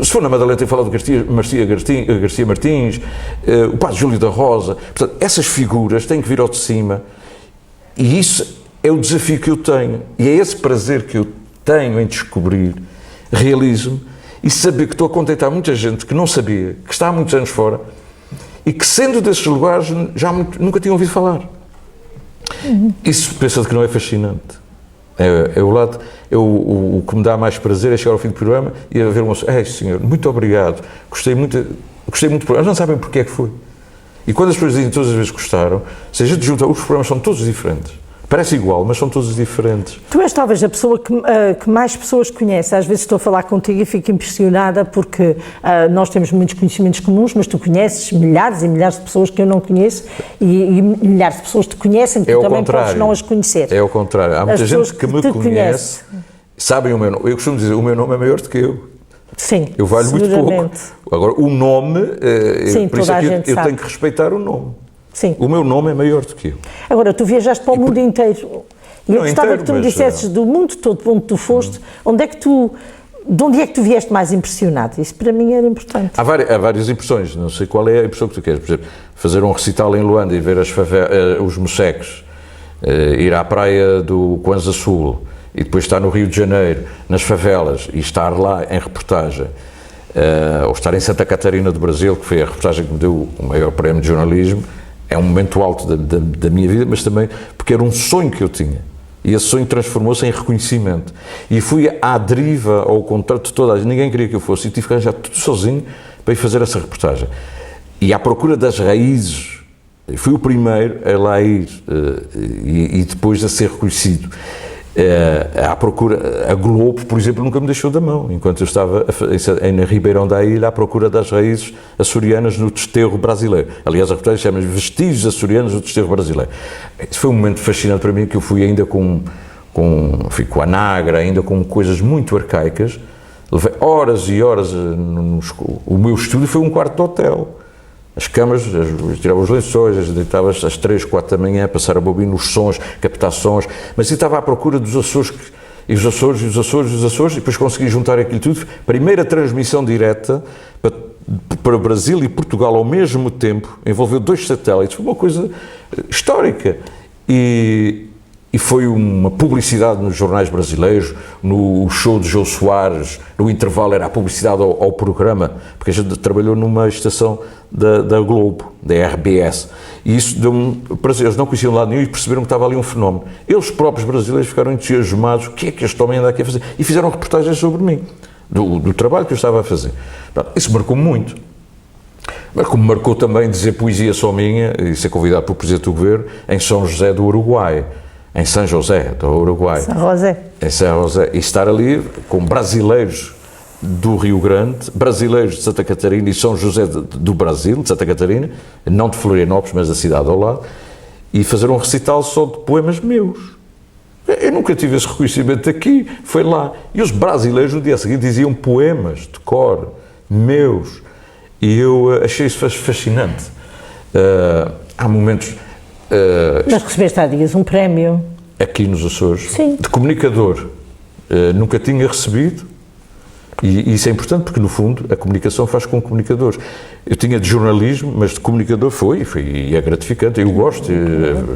Se for na Madalena, tem que falar do Garcia Martins, o Padre Júlio da Rosa. Portanto, essas figuras têm que vir ao de cima e isso é o desafio que eu tenho. E é esse prazer que eu tenho em descobrir, realismo e saber que estou a contentar muita gente que não sabia, que está há muitos anos fora e que, sendo desses lugares, nunca tinham ouvido falar. Isso pensa que não é fascinante. O que me dá mais prazer é chegar ao fim do programa e ver uma pessoa, senhor, muito obrigado, gostei muito do programa, eles não sabem porque é que foi. E quando as pessoas dizem todas as vezes que gostaram, se a gente junta, os programas são todos diferentes. Parece igual, mas são todos diferentes. Tu és talvez a pessoa que mais pessoas conhece. Às vezes estou a falar contigo e fico impressionada porque nós temos muitos conhecimentos comuns, mas tu conheces milhares e milhares de pessoas que eu não conheço e milhares de pessoas te conhecem que tu também podes não as conhecer. É o contrário. Há muita gente que me conhece, sabem o meu nome. Eu costumo dizer, o meu nome é maior do que eu. Sim, eu valho muito pouco. Agora, o nome, por isso é que eu tenho que respeitar o nome. Sim. O meu nome é maior do que eu. Agora, tu viajaste para o mundo inteiro. E eu gostava que tu me dissesses do mundo todo onde tu foste, onde é que tu de onde é que tu vieste mais impressionado? Isso para mim era importante. Há várias impressões, não sei qual é a impressão que tu queres. Por exemplo, fazer um recital em Luanda e ver os mocecos, ir à praia do Kwanza Sul e depois estar no Rio de Janeiro, nas favelas, e estar lá em reportagem, ou estar em Santa Catarina do Brasil, que foi a reportagem que me deu o maior prémio de jornalismo, é um momento alto da minha vida, mas também porque era um sonho que eu tinha. E esse sonho transformou-se em reconhecimento. E fui à deriva, ao contrário de toda a gente, ninguém queria que eu fosse, e tive que arranjar tudo sozinho para ir fazer essa reportagem. E à procura das raízes, fui o primeiro a lá ir, e depois a ser reconhecido. À procura, a Globo, por exemplo, nunca me deixou da mão, enquanto eu estava em Ribeirão da Ilha à procura das raízes açorianas no desterro brasileiro. Aliás, a reportagem chama-se Vestígios Açorianos no Desterro Brasileiro. Isso foi um momento fascinante para mim, que eu fui ainda com a Nagra, ainda com coisas muito arcaicas, levei horas e horas, o meu estúdio foi um quarto de hotel. As câmaras, tirava os lençóis, deitava-se às 3, 4 da manhã, passar a bobina, os sons, captar sons, mas eu estava à procura dos Açores, e os Açores, e depois consegui juntar aquilo tudo. Primeira transmissão direta para o Brasil e Portugal ao mesmo tempo, envolveu 2 satélites, foi uma coisa histórica. E foi uma publicidade nos jornais brasileiros, no show de Jô Soares, no intervalo era a publicidade ao programa, porque a gente trabalhou numa estação da Globo, da RBS, e isso deu-me prazer. Eles não conheciam de lado nenhum e perceberam que estava ali um fenómeno. Eles próprios brasileiros ficaram entusiasmados, o que é que este homem anda aqui a fazer? E fizeram reportagens sobre mim, do trabalho que eu estava a fazer. Isso marcou muito. Mas como marcou também dizer poesia só minha, e ser convidado pelo Presidente do Governo, em São José do Uruguai. Em São José, do Uruguai. São José. Em São José. E estar ali com brasileiros do Rio Grande, brasileiros de Santa Catarina e São José do Brasil, de Santa Catarina, não de Florianópolis, mas da cidade ao lado, e fazer um recital só de poemas meus. Eu nunca tive esse reconhecimento aqui, foi lá. E os brasileiros no dia seguinte diziam poemas de cor, meus, e eu achei isso fascinante. Há momentos... Mas recebeste há dias um prémio. Aqui nos Açores? Sim. De comunicador. Nunca tinha recebido, e isso é importante porque, no fundo, a comunicação faz com comunicadores. Eu tinha de jornalismo, mas de comunicador e é gratificante, eu gosto,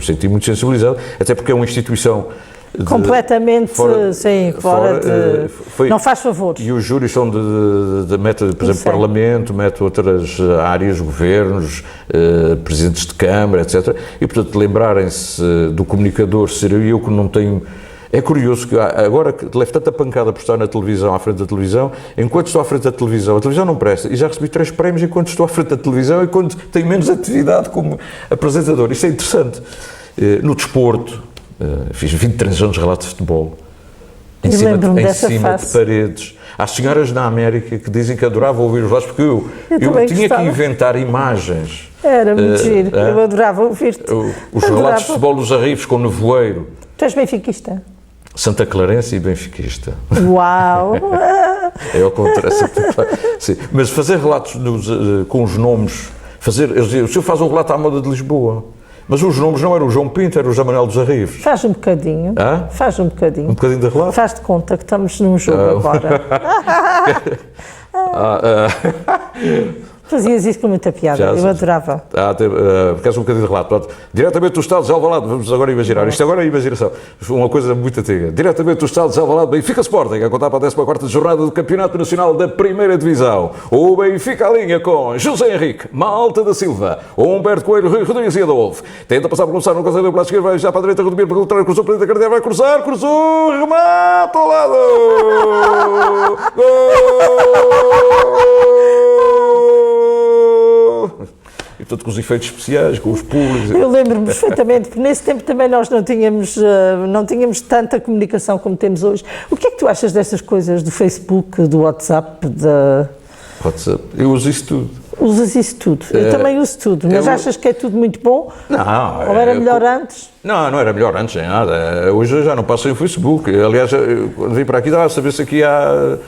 senti muito sensibilizado, até porque é uma instituição... Completamente, fora de... não faz favores. E os júris são mete, por exemplo, Parlamento, mete outras áreas, governos, presidentes de Câmara, etc. E, portanto, lembrarem-se do comunicador ser eu que não tenho... É curioso que agora que levo tanta pancada por estar na televisão, à frente da televisão, enquanto estou à frente da televisão, a televisão não presta, e já recebi 3 prémios enquanto estou à frente da televisão e quando tenho menos atividade como apresentador. Isto é interessante. No desporto, fiz 23 anos de relato de futebol, em cima de paredes. Há senhoras na América que dizem que adoravam ouvir os relatos, porque eu tinha que inventar imagens. Era muito giro, eu adorava ouvir-te. Os relatos de futebol dos Arribos com nevoeiro. Tu és benfiquista? Santa Clarense e benfiquista. Uau! É ao contrário. Sim. Mas fazer relatos com os nomes, eles diziam, o senhor faz um relato à moda de Lisboa. Mas os nomes não eram o João Pinto, era o José Manuel dos Arribos. Faz um bocadinho. Hã? Faz um bocadinho. Um bocadinho de relato? Faz de conta que estamos num jogo agora. Fazias isso com muita piada, eu adorava. Queres um bocadinho de relato? Diretamente do Estado de Alvalade, vamos agora imaginar, isto agora é imaginação, uma coisa muito antiga. Diretamente do Estado de Alvalade, Benfica Sporting, a contar para a 14ª jornada do Campeonato Nacional da Primeira Divisão. O Benfica à linha com José Henrique, Malta da Silva, Humberto Coelho, Rui Rodrigues e Adolfo. Tenta passar por começar, não consegue, o braço esquerdo, vai já para a direita, Rodimir, para o contrário, cruzou para a direita, vai cruzou, remata ao lado! Gol! E portanto com os efeitos especiais, com os públicos. Eu lembro-me perfeitamente, porque nesse tempo também nós não tínhamos tanta comunicação como temos hoje. O que é que tu achas dessas coisas do Facebook, do WhatsApp? WhatsApp, eu uso isso tudo. Usas isso tudo? Eu também uso tudo, mas achas que é tudo muito bom? Não. Ou era melhor antes? Não era melhor antes, nem nada. Hoje eu já não passo em Facebook. Aliás, quando vim para aqui, estava a saber se aqui há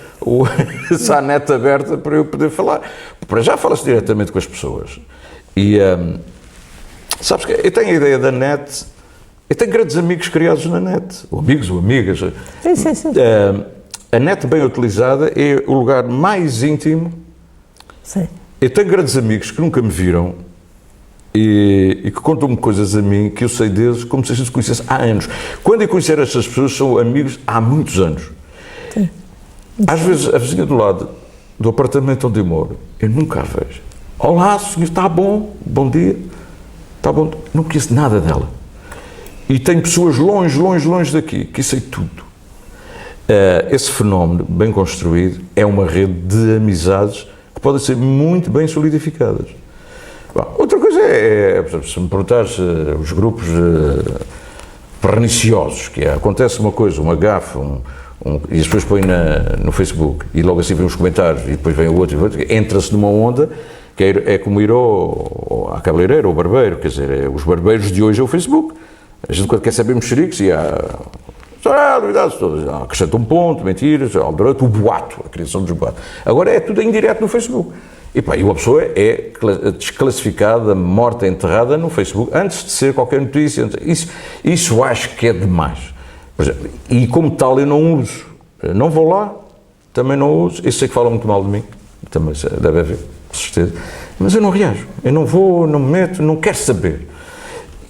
a net aberta para eu poder falar. Para já fala-se diretamente com as pessoas. E, sabes que eu tenho a ideia da net, eu tenho grandes amigos criados na net, ou amigos ou amigas. Sim. a net bem utilizada é o lugar mais íntimo. Sim. Eu tenho grandes amigos que nunca me viram e que contam-me coisas a mim que eu sei deles como se a gente se conhecesse há anos. Quando eu conhecer estas pessoas, são amigos há muitos anos. Sim. Às vezes, a vizinha do lado do apartamento onde eu moro, eu nunca a vejo. Olá, senhor, está bom? Bom dia. Está bom? Não conheço nada dela. E tenho pessoas longe, longe, longe daqui, que eu sei tudo. Esse fenómeno, bem construído, é uma rede de amizades que podem ser muito bem solidificadas. Bom, outra coisa por exemplo, se me perguntares os grupos perniciosos, que acontece uma coisa, uma gafe, e as pessoas põem no Facebook, e logo assim vêm os comentários, e depois vem o outro, entra-se numa onda, que é como ir à cabeleireira ou ao barbeiro, quer dizer, os barbeiros de hoje é o Facebook. A gente quando quer saber mexericos, e há novidades todas, acrescenta um ponto, mentiras, durante o boato, a criação dos boatos. Agora é tudo em direto no Facebook. E uma pessoa é desclassificada, morta, enterrada no Facebook, antes de ser qualquer notícia. Isso acho que é demais. Por exemplo, e como tal eu não uso. Não vou lá, também não uso. Eu sei que falam muito mal de mim, também deve haver, com certeza. Mas eu não reajo. Eu não vou, não me meto, não quero saber.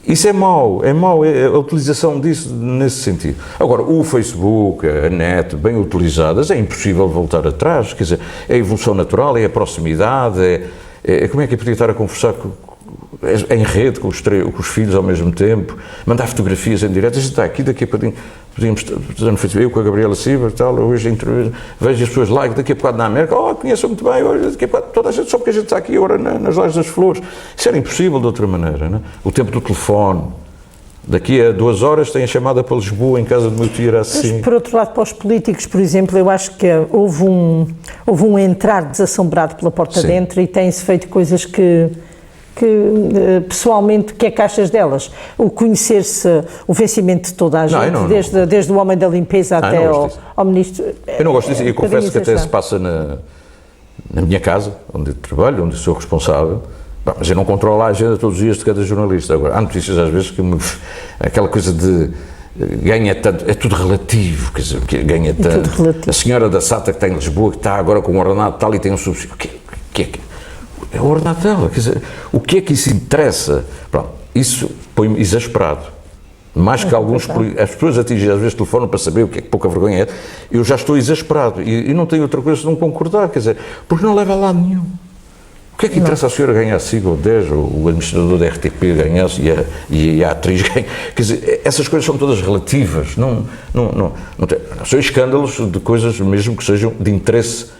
Isso é mau, a utilização disso nesse sentido. Agora, o Facebook, a net, bem utilizadas, é impossível voltar atrás, quer dizer, é a evolução natural, é a proximidade, como é que eu podia estar a conversar em rede com os filhos ao mesmo tempo, mandar fotografias em direto, a gente está aqui, daqui a pouquinho, podíamos estar no Facebook, eu com a Gabriela Silva, tal, hoje vejo as pessoas lá, daqui a pouco na América, conheço muito bem, hoje, daqui a pouco, toda a gente, só porque a gente está aqui agora nas Lajes das Flores, isso era impossível de outra maneira, não é? O tempo do telefone, daqui a 2 horas tem a chamada para Lisboa, em casa do meu tio era assim. Mas, por outro lado, para os políticos, por exemplo, eu acho que houve um entrar desassombrado pela porta dentro e têm-se feito coisas que pessoalmente, o que é que achas delas? O conhecer-se, o vencimento de toda a gente, desde o homem da limpeza até ao ministro. Eu não gosto disso, e confesso que até se passa na minha casa, onde eu trabalho, onde eu sou responsável, mas eu não controlo a agenda todos os dias de cada jornalista. Agora, há notícias às vezes que aquela coisa de ganha tanto, é tudo relativo, quer dizer, que ganha tanto. A senhora da Sata que está em Lisboa, que está agora com um ordenado tal e tem um subsídio, o que é? É o ordenado dela, quer dizer, o que é que isso interessa? Pronto, isso põe-me exasperado. Mais que alguns, as pessoas atingem às vezes telefonam para saber o que é que pouca vergonha é, eu já estou exasperado e não tenho outra coisa senão concordar, quer dizer, porque não leva a lado nenhum. O que é que interessa a senhora ganhar 5 ou 10, ou o administrador da RTP ganhasse e a atriz ganha? Quer dizer, essas coisas são todas relativas, não são escândalos de coisas mesmo que sejam de interesse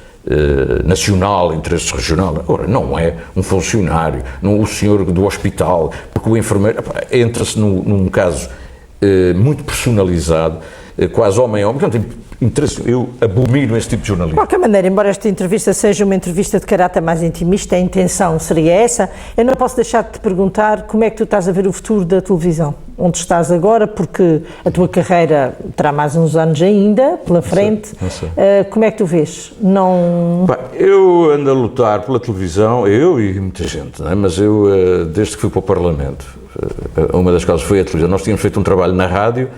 nacional, interesse regional. Agora, não é um funcionário, não o senhor do hospital, porque o enfermeiro, entra-se num caso muito personalizado, quase homem a homem, que não tem interesse. Eu abomino esse tipo de jornalismo. De qualquer maneira, embora esta entrevista seja uma entrevista de caráter mais intimista, a intenção seria essa, eu não posso deixar de te perguntar como é que tu estás a ver o futuro da televisão, onde estás agora, porque a tua carreira terá mais uns anos ainda pela frente. Não sei. Como é que tu vês? Eu ando a lutar pela televisão, eu e muita gente, não é? Mas eu, desde que fui para o Parlamento, uma das causas foi a televisão. Nós tínhamos feito um trabalho na rádio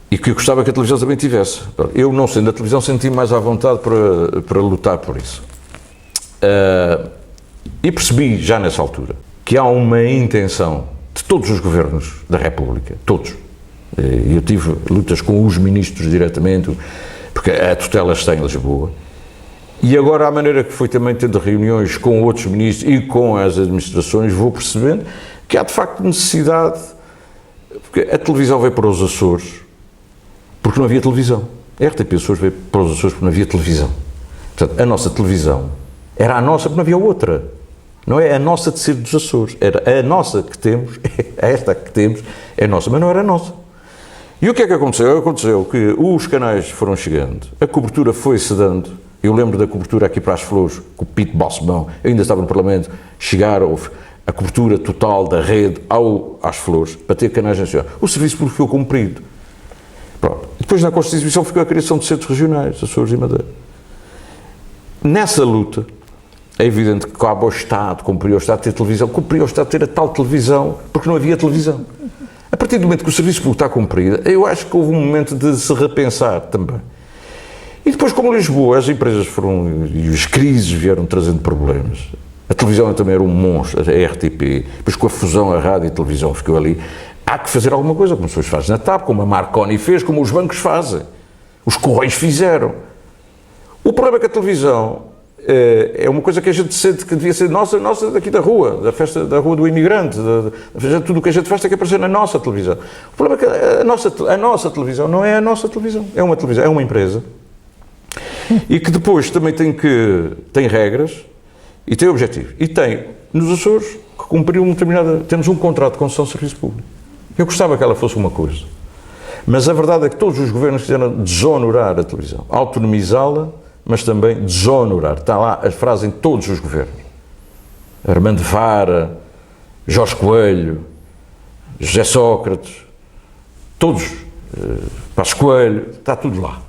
e que eu gostava que a televisão também tivesse. Eu, não sendo da televisão, senti mais à vontade para lutar por isso. E percebi, já nessa altura, que há uma intenção de todos os governos da República, todos. Eu tive lutas com os ministros diretamente, porque a tutela está em Lisboa. E agora, à maneira que fui também tendo reuniões com outros ministros e com as administrações, vou percebendo que há de facto necessidade, porque a televisão veio para os Açores, porque não havia televisão. A RTP Açores veio para os Açores porque não havia televisão. Portanto, a nossa televisão era a nossa porque não havia outra. Não é a nossa de ser dos Açores. Era a nossa que temos, esta que temos, é nossa, mas não era a nossa. E o que é que aconteceu? Aconteceu que os canais foram chegando, a cobertura foi-se dando. Eu lembro da cobertura aqui para as Flores, com o Pito Balsemão, eu ainda estava no Parlamento, chegaram a cobertura total da rede às Flores, para ter canais nacionais. O serviço público ficou cumprido. Pronto. Depois na Constituição ficou a criação de centros regionais, Açores e Madeira. Nessa luta, é evidente que cabe ao Estado, cumpriu o Estado ter televisão, cumpriu o Estado ter a tal televisão, porque não havia televisão. A partir do momento que o serviço público está cumprido, eu acho que houve um momento de se repensar também. E depois, como Lisboa, as empresas foram, e as crises vieram trazendo problemas. A televisão também era um monstro, a RTP, depois com a fusão, a rádio e a televisão ficou ali. Há que fazer alguma coisa, como as pessoas fazem na TAP, como a Marconi fez, como os bancos fazem. Os Correios fizeram. O problema é que a televisão é uma coisa que a gente sente que devia ser nossa daqui da rua, da festa da Rua do Imigrante, tudo o que a gente faz tem que aparecer na nossa televisão. O problema é que a nossa televisão não é a nossa televisão, é uma televisão, é uma empresa. E que depois também tem regras e tem objetivo. E tem, nos Açores, que cumpriu temos um contrato de concessão de serviço público. Eu gostava que ela fosse uma coisa. Mas a verdade é que todos os governos quiseram desonorar a televisão, autonomizá-la, mas também desonorar. Está lá a frase em todos os governos. Armando Vara, Jorge Coelho, José Sócrates, todos, Passos Coelho, está tudo lá.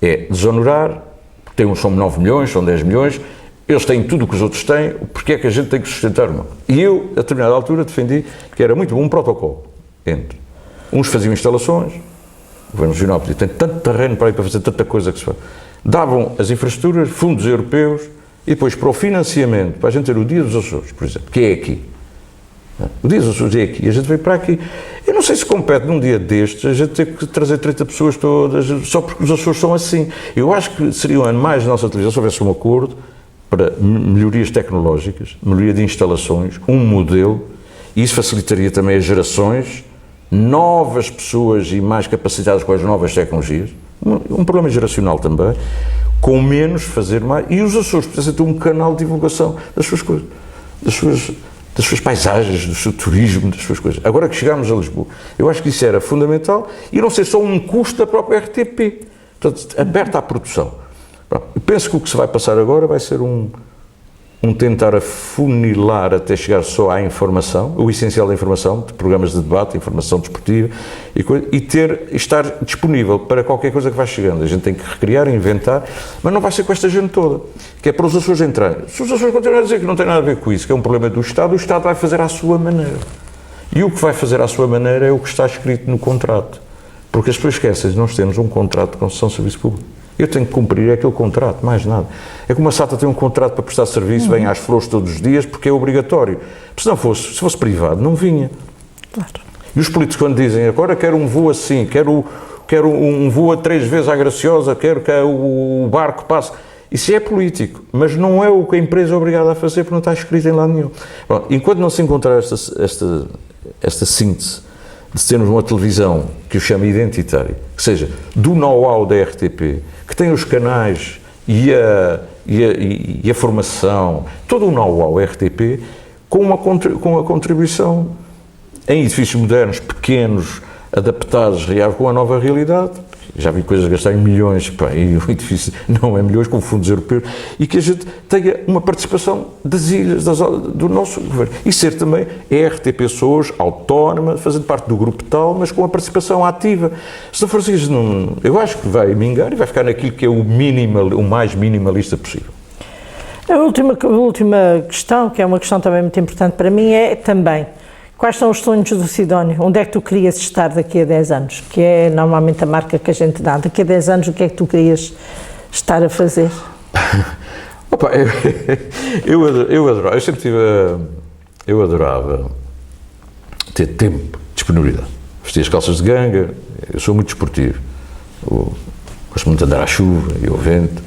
É desonorar, porque são 9 milhões, são 10 milhões, eles têm tudo o que os outros têm, porque é que a gente tem que sustentar uma? E eu, a determinada altura, defendi que era muito bom um protocolo entre uns faziam instalações, o Governo Regional podia ter tanto terreno para ir para fazer tanta coisa que se faz, davam as infraestruturas, fundos europeus, e depois para o financiamento, para a gente ter o Dia dos Açores, por exemplo, que é aqui. O Dia dos Açores é aqui, a gente veio para aqui. Eu não sei se compete num dia destes a gente ter que trazer 30 pessoas todas, só porque os Açores são assim. Eu acho que seria um ano mais da nossa televisão se houvesse um acordo para melhorias tecnológicas, melhoria de instalações, um modelo, e isso facilitaria também as gerações, novas pessoas e mais capacitadas com as novas tecnologias, um problema geracional também, com menos fazer mais, e os Açores precisam ter um canal de divulgação das suas coisas, das suas paisagens, do seu turismo, das suas coisas. Agora que chegámos a Lisboa, eu acho que isso era fundamental e não ser só um custo da própria RTP, portanto, aberta à produção. Eu penso que o que se vai passar agora vai ser um tentar afunilar até chegar só à informação, o essencial da informação, de programas de debate, informação desportiva, e estar disponível para qualquer coisa que vai chegando. A gente tem que recriar, inventar, mas não vai ser com esta gente toda, que é para os Açores entrarem. Se os Açores continuarem a dizer que não tem nada a ver com isso, que é um problema do Estado, o Estado vai fazer à sua maneira. E o que vai fazer à sua maneira é o que está escrito no contrato. Porque as pessoas esquecem, nós temos um contrato de concessão de serviço público. Eu tenho que cumprir aquele contrato, mais nada. É como a SATA tem um contrato para prestar serviço, vem às flores todos os dias, porque é obrigatório. Se fosse privado, não vinha. Claro. E os políticos, quando dizem, agora quero um voo assim, quero um voo a 3 vezes à Graciosa, quero que o barco passe, isso é político, mas não é o que a empresa é obrigada a fazer, porque não está escrito em lado nenhum. Bom, enquanto não se encontrar esta síntese, de termos uma televisão que eu chamo identitária, que seja do know-how da RTP, que tem os canais e a formação, todo o know-how RTP, com a contribuição em edifícios modernos, pequenos, adaptados, com a nova realidade. Já vi coisas gastarem milhões, e o edifício não é milhões, com fundos europeus, e que a gente tenha uma participação das ilhas, do nosso governo. E ser também RTP Açores, autónoma, fazendo parte do grupo tal, mas com a participação ativa. Se não for assim, eu acho que vai mingar e vai ficar naquilo que é o mais minimalista possível. A última questão, que é uma questão também muito importante para mim, é também: quais são os sonhos do Sidónio? Onde é que tu querias estar daqui a 10 anos? Que é normalmente a marca que a gente dá. Daqui a 10 anos, o que é que tu querias estar a fazer? Opa, eu adorava, eu adorava ter tempo, disponibilidade. Vestir as calças de ganga, eu sou muito desportivo. Gosto muito de andar à chuva e ao vento.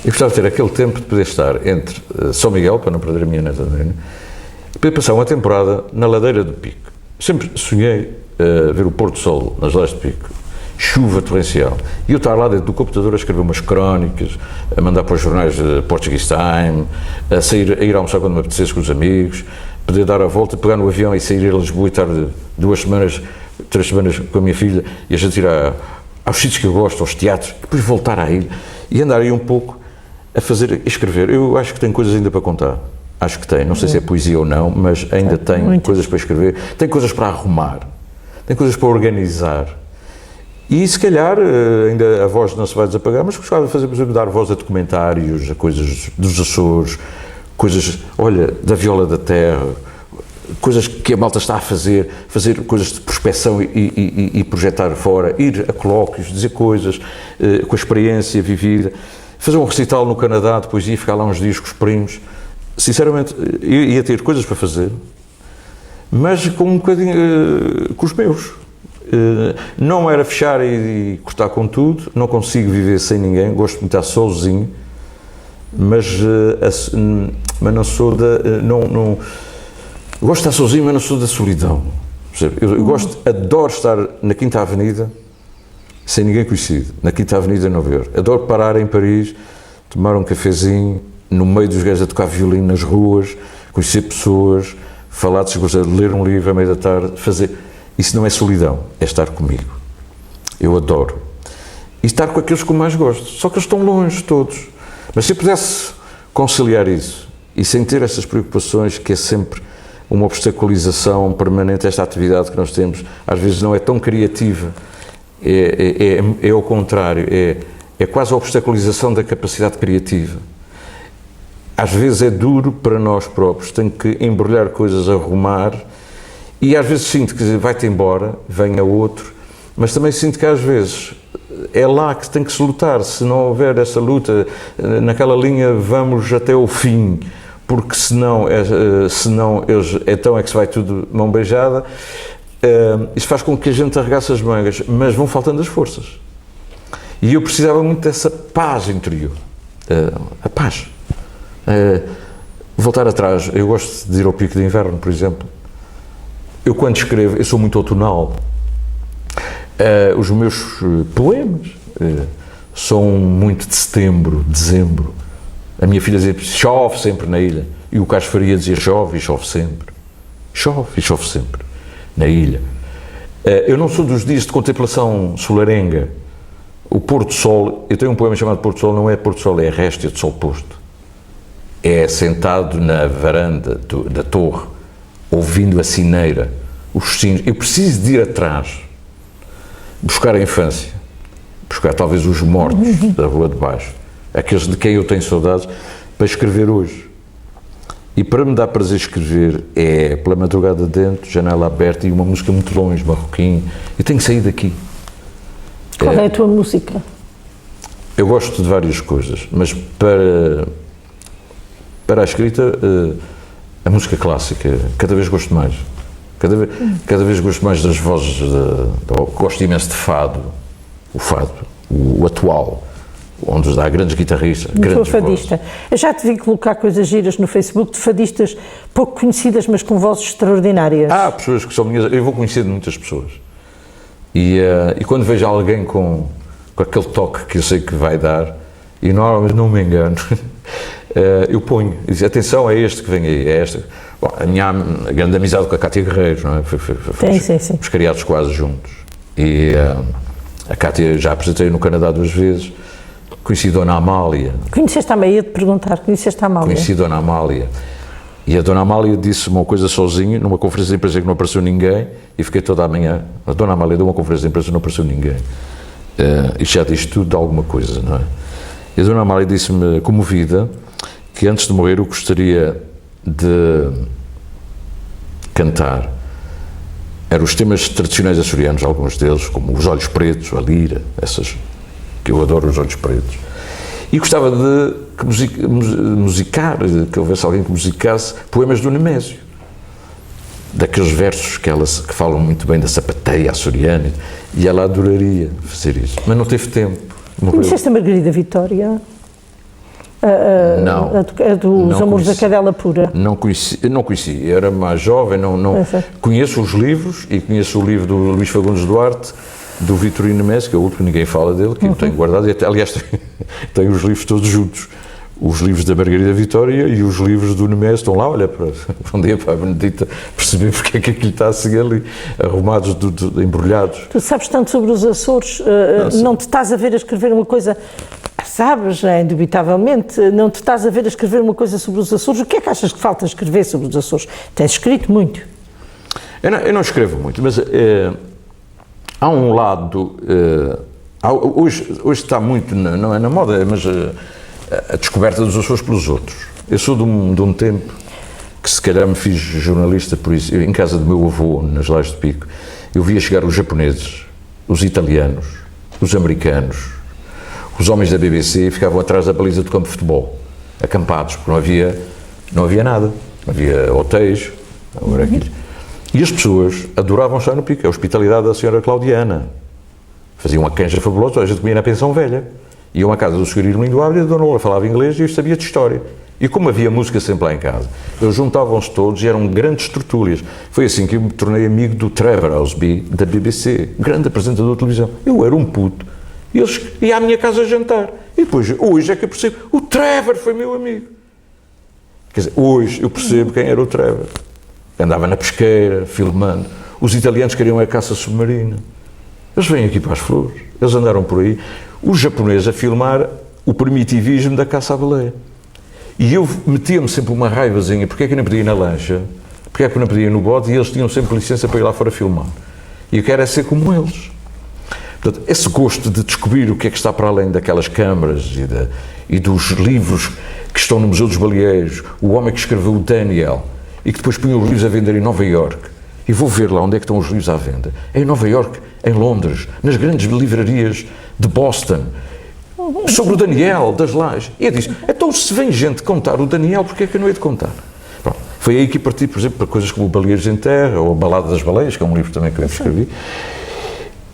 Eu gostava de ter aquele tempo de poder estar entre São Miguel, para não perder a minha neta, poder passar uma temporada na ladeira do Pico. Sempre sonhei ver o pôr do sol nas ladeiras do Pico, chuva torrencial, e eu estar lá dentro do computador a escrever umas crónicas, a mandar para os jornais Portuguese Time, a ir almoçar quando me apetecesse com os amigos, poder dar a volta, pegar no avião e sair a Lisboa e estar 2 semanas, 3 semanas com a minha filha, e a gente ir aos sítios que eu gosto, aos teatros, e depois voltar à ilha e andar aí um pouco a escrever. Eu acho que tenho coisas ainda para contar. Acho que tem, não sei se é poesia ou não, mas ainda tenho coisas para escrever, tenho coisas para arrumar, tenho coisas para organizar. E se calhar, ainda a voz não se vai desapagar, mas gostava de fazer, por exemplo, dar voz a documentários, a coisas dos Açores, coisas, olha, da Viola da Terra, coisas que a malta está a fazer coisas de prospecção e projetar fora, ir a colóquios, dizer coisas com a experiência vivida, fazer um recital no Canadá, depois ia ficar lá uns dias com os primos. Sinceramente, ia ter coisas para fazer, mas com um bocadinho com os meus. Não era fechar e cortar com tudo, não consigo viver sem ninguém, gosto de estar sozinho, mas não sou da... gosto de estar sozinho, mas não sou da solidão. Eu adoro estar na Quinta Avenida, sem ninguém conhecido, na Quinta Avenida em Nova Iorque. Adoro parar em Paris, tomar um cafezinho, no meio dos gajos a tocar violino nas ruas, conhecer pessoas, falar de coisas, ler um livro à meia da tarde, fazer... Isso não é solidão, é estar comigo. Eu adoro. E estar com aqueles que eu mais gosto. Só que eles estão longe todos. Mas se eu pudesse conciliar isso, e sem ter essas preocupações, que é sempre uma obstaculização permanente, esta atividade que nós temos, às vezes não é tão criativa, é ao contrário, é quase a obstaculização da capacidade criativa. Às vezes é duro para nós próprios, tenho que embrulhar coisas, arrumar, e às vezes sinto que vai-te embora, venha outro, mas também sinto que às vezes é lá que tem que se lutar. Se não houver essa luta, naquela linha vamos até o fim, porque senão então é que se vai tudo mão beijada. Isso faz com que a gente arregasse as mangas, mas vão faltando as forças. E eu precisava muito dessa paz interior, a paz. Voltar atrás, eu gosto de ir ao Pico de Inverno, por exemplo. Eu quando escrevo, eu sou muito outonal. Os meus poemas são muito de setembro, dezembro. A minha filha dizia, chove sempre na ilha. E o Carlos Faria dizia, chove e chove sempre. Chove e chove sempre na ilha. Eu não sou dos dias de contemplação solarenga. O pôr do sol, eu tenho um poema chamado Pôr do Sol, não é Pôr do Sol, é Réstia de Sol Posto. É sentado na varanda da torre, ouvindo a sineira, os sinos. Eu preciso de ir atrás, buscar a infância, buscar talvez os mortos da rua de baixo, aqueles de quem eu tenho saudades, para escrever hoje. E para me dar prazer escrever é pela madrugada dentro, janela aberta e uma música muito longe, marroquim. Eu tenho que sair daqui. Qual é a tua música? Eu gosto de várias coisas, mas para a escrita, a música clássica, cada vez gosto mais. Cada vez gosto mais das vozes, gosto imenso de fado, o atual, onde há grandes guitarristas, grandes fadista. Vozes. Eu já te vi colocar coisas giras no Facebook de fadistas pouco conhecidas, mas com vozes extraordinárias. Há pessoas que são minhas, eu vou conhecer de muitas pessoas. E quando vejo alguém com aquele toque que eu sei que vai dar, e normalmente não me engano, eu ponho, e digo, atenção, é este que vem aí, é esta. Bom, a minha grande amizade com a Cátia Guerreiro, não é? Sim. Os criados quase juntos. E a Cátia já apresentei no Canadá 2 vezes, conheci Dona Amália. Conheceste a Amália? Ia-te perguntar, conheceste a Amália? Conheci Dona Amália. E a Dona Amália disse uma coisa sozinha, numa conferência de imprensa que não apareceu ninguém, e fiquei toda a manhã. A Dona Amália deu uma conferência de imprensa e não apareceu ninguém. Isto já diz tudo de alguma coisa, não é? E a Dona Amália disse-me, comovida, que antes de morrer eu gostaria de cantar. Eram os temas tradicionais açorianos, alguns deles, como os Olhos Pretos, a Lira, essas, que eu adoro os Olhos Pretos. E gostava de musicar, que houvesse alguém que musicasse poemas do Nemésio. Daqueles versos que falam muito bem da sapateia açoriana, e ela adoraria fazer isso. Mas não teve tempo. Conheceste a Margarida Vitória? Não. A dos Amores da Cadela Pura? Não conheci. Eu era mais jovem, não conheço os livros, e conheço o livro do Luís Fagundes Duarte, do Vitorino Nemésio, que é o último que ninguém fala dele, que eu tenho guardado, e até, aliás, tenho os livros todos juntos. Os livros da Margarida Vitória e os livros do Nemésio estão lá, olha, para um dia para a Benedita perceber porque é que aquilo está a seguir ali, arrumados, embrulhados. Tu sabes tanto sobre os Açores, não te estás a ver a escrever uma coisa, sabes, indubitavelmente, não te estás a ver a escrever uma coisa sobre os Açores. O que é que achas que falta escrever sobre os Açores? Tens escrito muito. Eu não escrevo muito, mas há um lado, hoje está muito, não é na moda, mas a descoberta dos Açores pelos outros. Eu sou de um tempo que se calhar me fiz jornalista por isso. Em casa do meu avô, nas Lajes do Pico, eu via chegar os japoneses, os italianos, os americanos, os homens da BBC e ficavam atrás da baliza do campo de futebol, acampados, porque não havia nada, não havia hotéis, não era aquilo. E as pessoas adoravam estar no Pico, a hospitalidade da senhora Claudiana. Faziam uma canja fabulosa, a gente comia na pensão velha. Iam à casa do Sr. Irlindo Ávila, a Dona Lola falava inglês e eu sabia de história. E como havia música sempre lá em casa, eles juntavam-se todos e eram grandes tertúlias. Foi assim que eu me tornei amigo do Trevor Osby, da BBC, grande apresentador de televisão. Eu era um puto e eles iam à minha casa jantar. E depois, hoje é que eu percebo, o Trevor foi meu amigo. Quer dizer, hoje eu percebo quem era o Trevor. Andava na pesqueira, filmando. Os italianos queriam a caça submarina. Eles vêm aqui para as flores, eles andaram por aí. Os japoneses a filmar o primitivismo da caça à baleia. E eu metia-me sempre uma raivazinha, porque é que eu não podia ir na lancha, porque é que eu não podia ir no bote, e eles tinham sempre licença para ir lá fora filmar. E eu quero é ser como eles. Portanto, esse gosto de descobrir o que é que está para além daquelas câmaras e dos livros que estão no Museu dos Baleeiros, o homem que escreveu o Daniel, e que depois punha os livros a vender em Nova Iorque, e vou ver lá onde é que estão os livros à venda. É em Nova Iorque, em Londres, nas grandes livrarias de Boston, sobre o Daniel, das Lajes. E eu disse, então se vem gente contar o Daniel, porque é que eu não hei de contar? Pronto. Foi aí que parti, por exemplo, para coisas como o Baleeiros em Terra, ou a Balada das Baleias, que é um livro também que eu escrevi.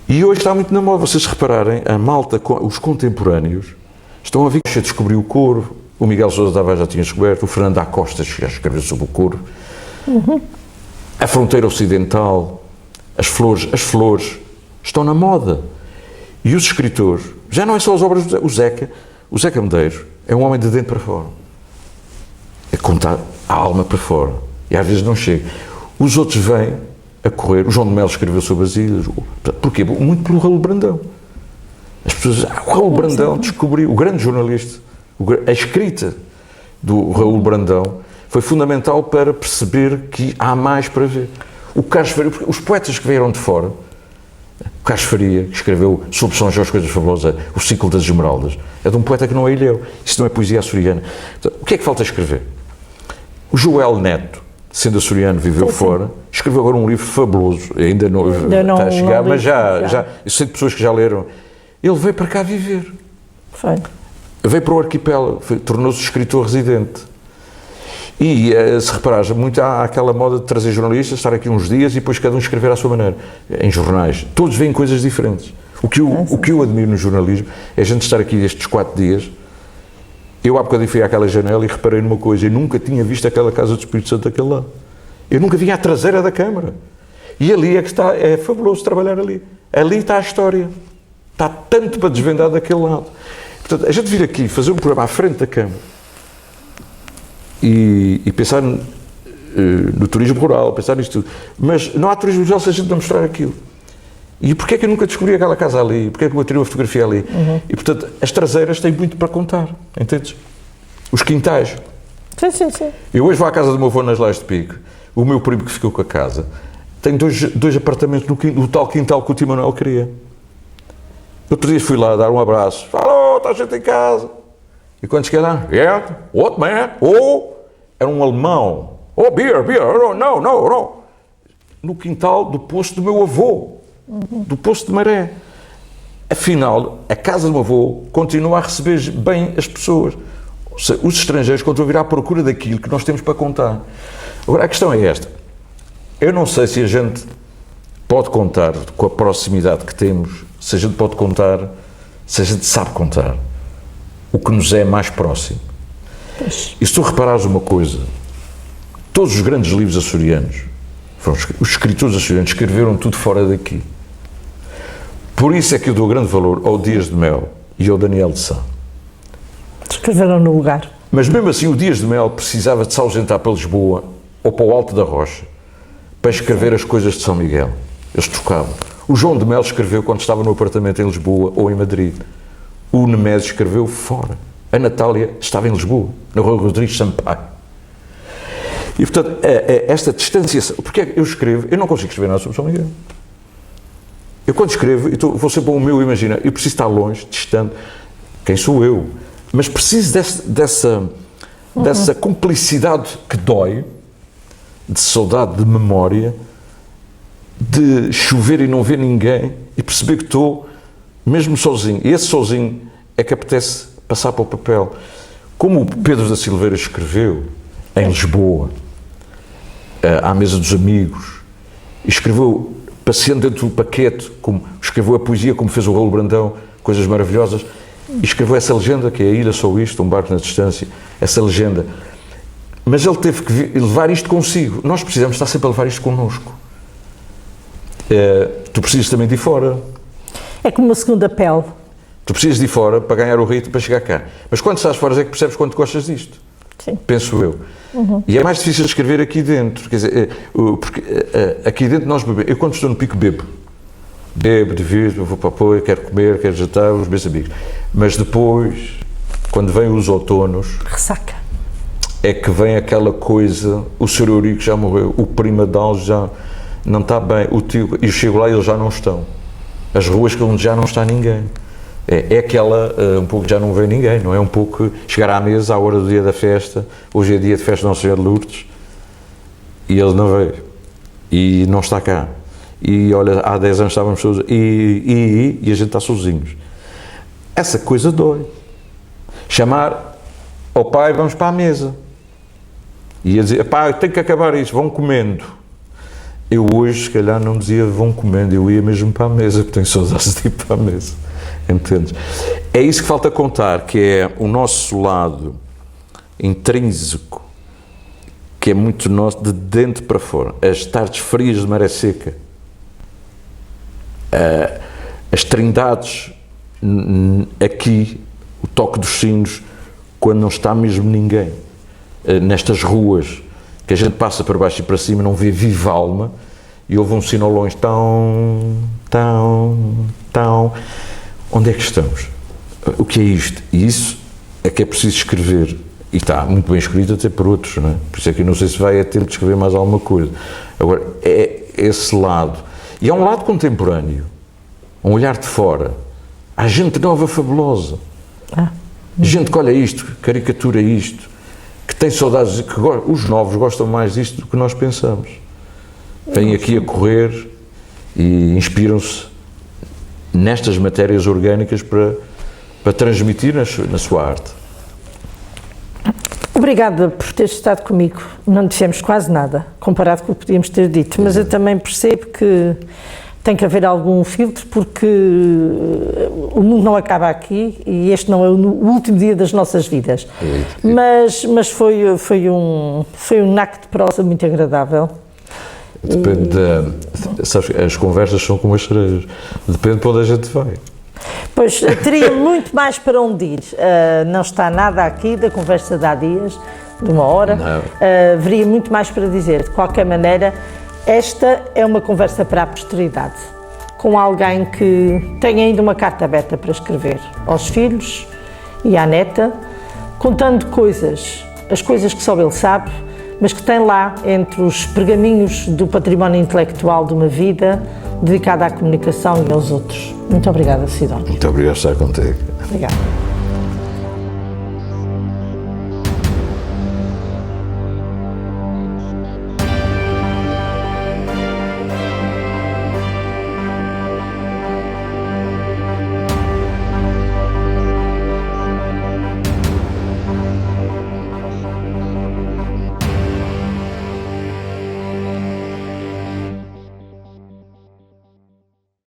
E hoje está muito na moda, vocês repararem, a malta, os contemporâneos, estão a ver que descobriu o Corvo, o Miguel Sousa Tavares já tinha descoberto, o Fernando da Costa já escreveu sobre o Corvo, a fronteira ocidental, as flores estão na moda. E os escritores, já não é só as obras do Zeca, o Zeca Medeiros é um homem de dentro para fora. É contar a alma para fora. E às vezes não chega. Os outros vêm a correr. O João de Melo escreveu sobre as ilhas. Porquê? Muito pelo Raul Brandão. As pessoas dizem, o Raul Brandão descobriu, o grande jornalista, a escrita do Raul Brandão foi fundamental para perceber que há mais para ver. O Carlos Faria, os poetas que vieram de fora, o Carlos Faria, que escreveu sobre São Jorge Coisas Fabulosas, o Ciclo das Esmeraldas, é de um poeta que não é ilhéu. Isso não é poesia açoriana. Então, o que é que falta escrever? O Joel Neto, sendo açoriano, viveu fora, escreveu agora um livro fabuloso, ainda não está a chegar, mas já eu sei de pessoas que já leram. Ele veio para cá viver. Foi. Veio para o arquipélago, tornou-se escritor residente. E, se reparares, muito há aquela moda de trazer jornalistas, estar aqui uns dias e depois cada um escrever à sua maneira, em jornais. Todos veem coisas diferentes. O que eu admiro no jornalismo é a gente estar aqui estes 4 dias. Eu há bocadinho fui àquela janela e reparei numa coisa, eu nunca tinha visto aquela Casa do Espírito Santo daquele lado. Eu nunca vi a traseira da Câmara. E ali é que está, é fabuloso trabalhar ali. Ali está a história. Está tanto para desvendar daquele lado. Portanto, a gente vir aqui fazer um programa à frente da Câmara, e pensar no turismo rural, pensar nisto tudo. Mas não há turismo rural se a gente não mostrar aquilo. E porquê é que eu nunca descobri aquela casa ali? Porquê é que eu tirei uma fotografia ali? E, portanto, as traseiras têm muito para contar, entendes? Os quintais. Sim. Eu hoje vou à casa do meu avô nas Lajes de Pico, o meu primo que ficou com a casa, tem dois apartamentos no tal quintal que o Tio Manuel queria. Outro dia fui lá dar um abraço. Alô, está gente em casa? E quando cheguei lá, yeah, what man? Oh, era um alemão. Oh, beer, no. No quintal do poço do meu avô, do poço de Maré. Afinal, a casa do meu avô continua a receber bem as pessoas. Ou seja, os estrangeiros continuam a vir à procura daquilo que nós temos para contar. Agora, a questão é esta. Eu não sei se a gente pode contar com a proximidade que temos, se a gente pode contar, se a gente sabe contar o que nos é mais próximo. Pois. E se tu reparares uma coisa, todos os grandes livros açorianos, os escritores açorianos escreveram tudo fora daqui. Por isso é que eu dou grande valor ao Dias de Mel e ao Daniel de Sá. Escreveram no lugar. Mas mesmo assim o Dias de Mel precisava de se ausentar para Lisboa ou para o Alto da Rocha para escrever as coisas de São Miguel. Eles trocavam. O João de Mel escreveu quando estava no apartamento em Lisboa ou em Madrid. O Nemésio escreveu fora. A Natália estava em Lisboa, na Rua Rodrigues Sampaio. E, portanto, esta distanciação... Porque eu escrevo, eu não consigo escrever nada sobre São Miguel. Eu quando escrevo, vou sempre ao meu imaginar, eu preciso estar longe, distante. Quem sou eu? Mas preciso dessa cumplicidade que dói, de saudade, de memória, de chover e não ver ninguém e perceber que estou mesmo sozinho. E esse sozinho é que apetece passar para o papel. Como o Pedro da Silveira escreveu em Lisboa, à mesa dos amigos, escreveu passeando dentro do paquete, como escreveu a poesia, como fez o Raul Brandão, coisas maravilhosas, e escreveu essa legenda, que é a ilha, só isto, um barco na distância, essa legenda. Mas ele teve que levar isto consigo. Nós precisamos estar sempre a levar isto connosco. Tu precisas também de ir fora. É como uma segunda pele. Tu precisas de ir fora para ganhar o ritmo, para chegar cá. Mas quando estás fora é que percebes quanto gostas disto. Sim. Penso eu. E é mais difícil escrever aqui dentro. Quer dizer, porque aqui dentro nós bebemos. Eu quando estou no pico bebo, divirto, vou para apoio, quero comer, quero jantar, os meus amigos. Mas depois, quando vêm os outonos, Ressaca. é que vem aquela coisa, o Sr. Eurico já morreu, o Prima Dal já não está bem, o tio, e eu chego lá e eles já não estão. As ruas onde já não está ninguém. É aquela, um pouco já não vê ninguém, não é? Um pouco chegar à mesa à hora do dia da festa, hoje é dia de festa de Nossa Senhora de Lourdes, e ele não veio, e não está cá. E olha, há 10 anos estávamos todos, e a gente está sozinhos. Essa coisa dói. Chamar ao pai, vamos para a mesa. E ia dizer, pá, tenho que acabar isto, vão comendo. Eu hoje, se calhar, não dizia vão comendo, eu ia mesmo para a mesa, porque tenho saudades de ir para a mesa. Entendes? É isso que falta contar, que é o nosso lado intrínseco, que é muito nosso, de dentro para fora. As tardes frias de maré seca, as trindades aqui, o toque dos sinos, quando não está mesmo ninguém. Nestas ruas, que a gente passa para baixo e para cima, não vê viva alma, e ouve um sino ao longe, tão, onde é que estamos? O que é isto? E isso é que é preciso escrever, e está muito bem escrito até por outros, não é? Por isso é que eu não sei se vai a tempo de escrever mais alguma coisa. Agora, é esse lado, e é um lado contemporâneo, um olhar de fora. Há gente nova fabulosa, gente que olha isto, caricatura isto, que tem saudades, que os novos gostam mais disto do que nós pensamos. Vêm aqui a correr e inspiram-se nestas matérias orgânicas para transmitir na sua arte. Obrigada por teres estado comigo. Não dissemos quase nada, comparado com o que podíamos ter dito, mas eu também percebo que tem que haver algum filtro, porque o mundo não acaba aqui e este não é o último dia das nossas vidas. Mas foi um naco de prosa muito agradável. Depende sabes, as conversas são como as cerejas, depende para onde a gente vai. Pois, teria muito mais para onde ir. Não está nada aqui da conversa de há dias, de uma hora. Haveria muito mais para dizer. De qualquer maneira, esta é uma conversa para a posteridade, com alguém que tem ainda uma carta aberta para escrever aos filhos e à neta, contando coisas, as coisas que só ele sabe, mas que tem lá entre os pergaminhos do património intelectual de uma vida dedicada à comunicação e aos outros. Muito obrigada, Sidónio. Muito obrigado por estar contigo. Obrigada.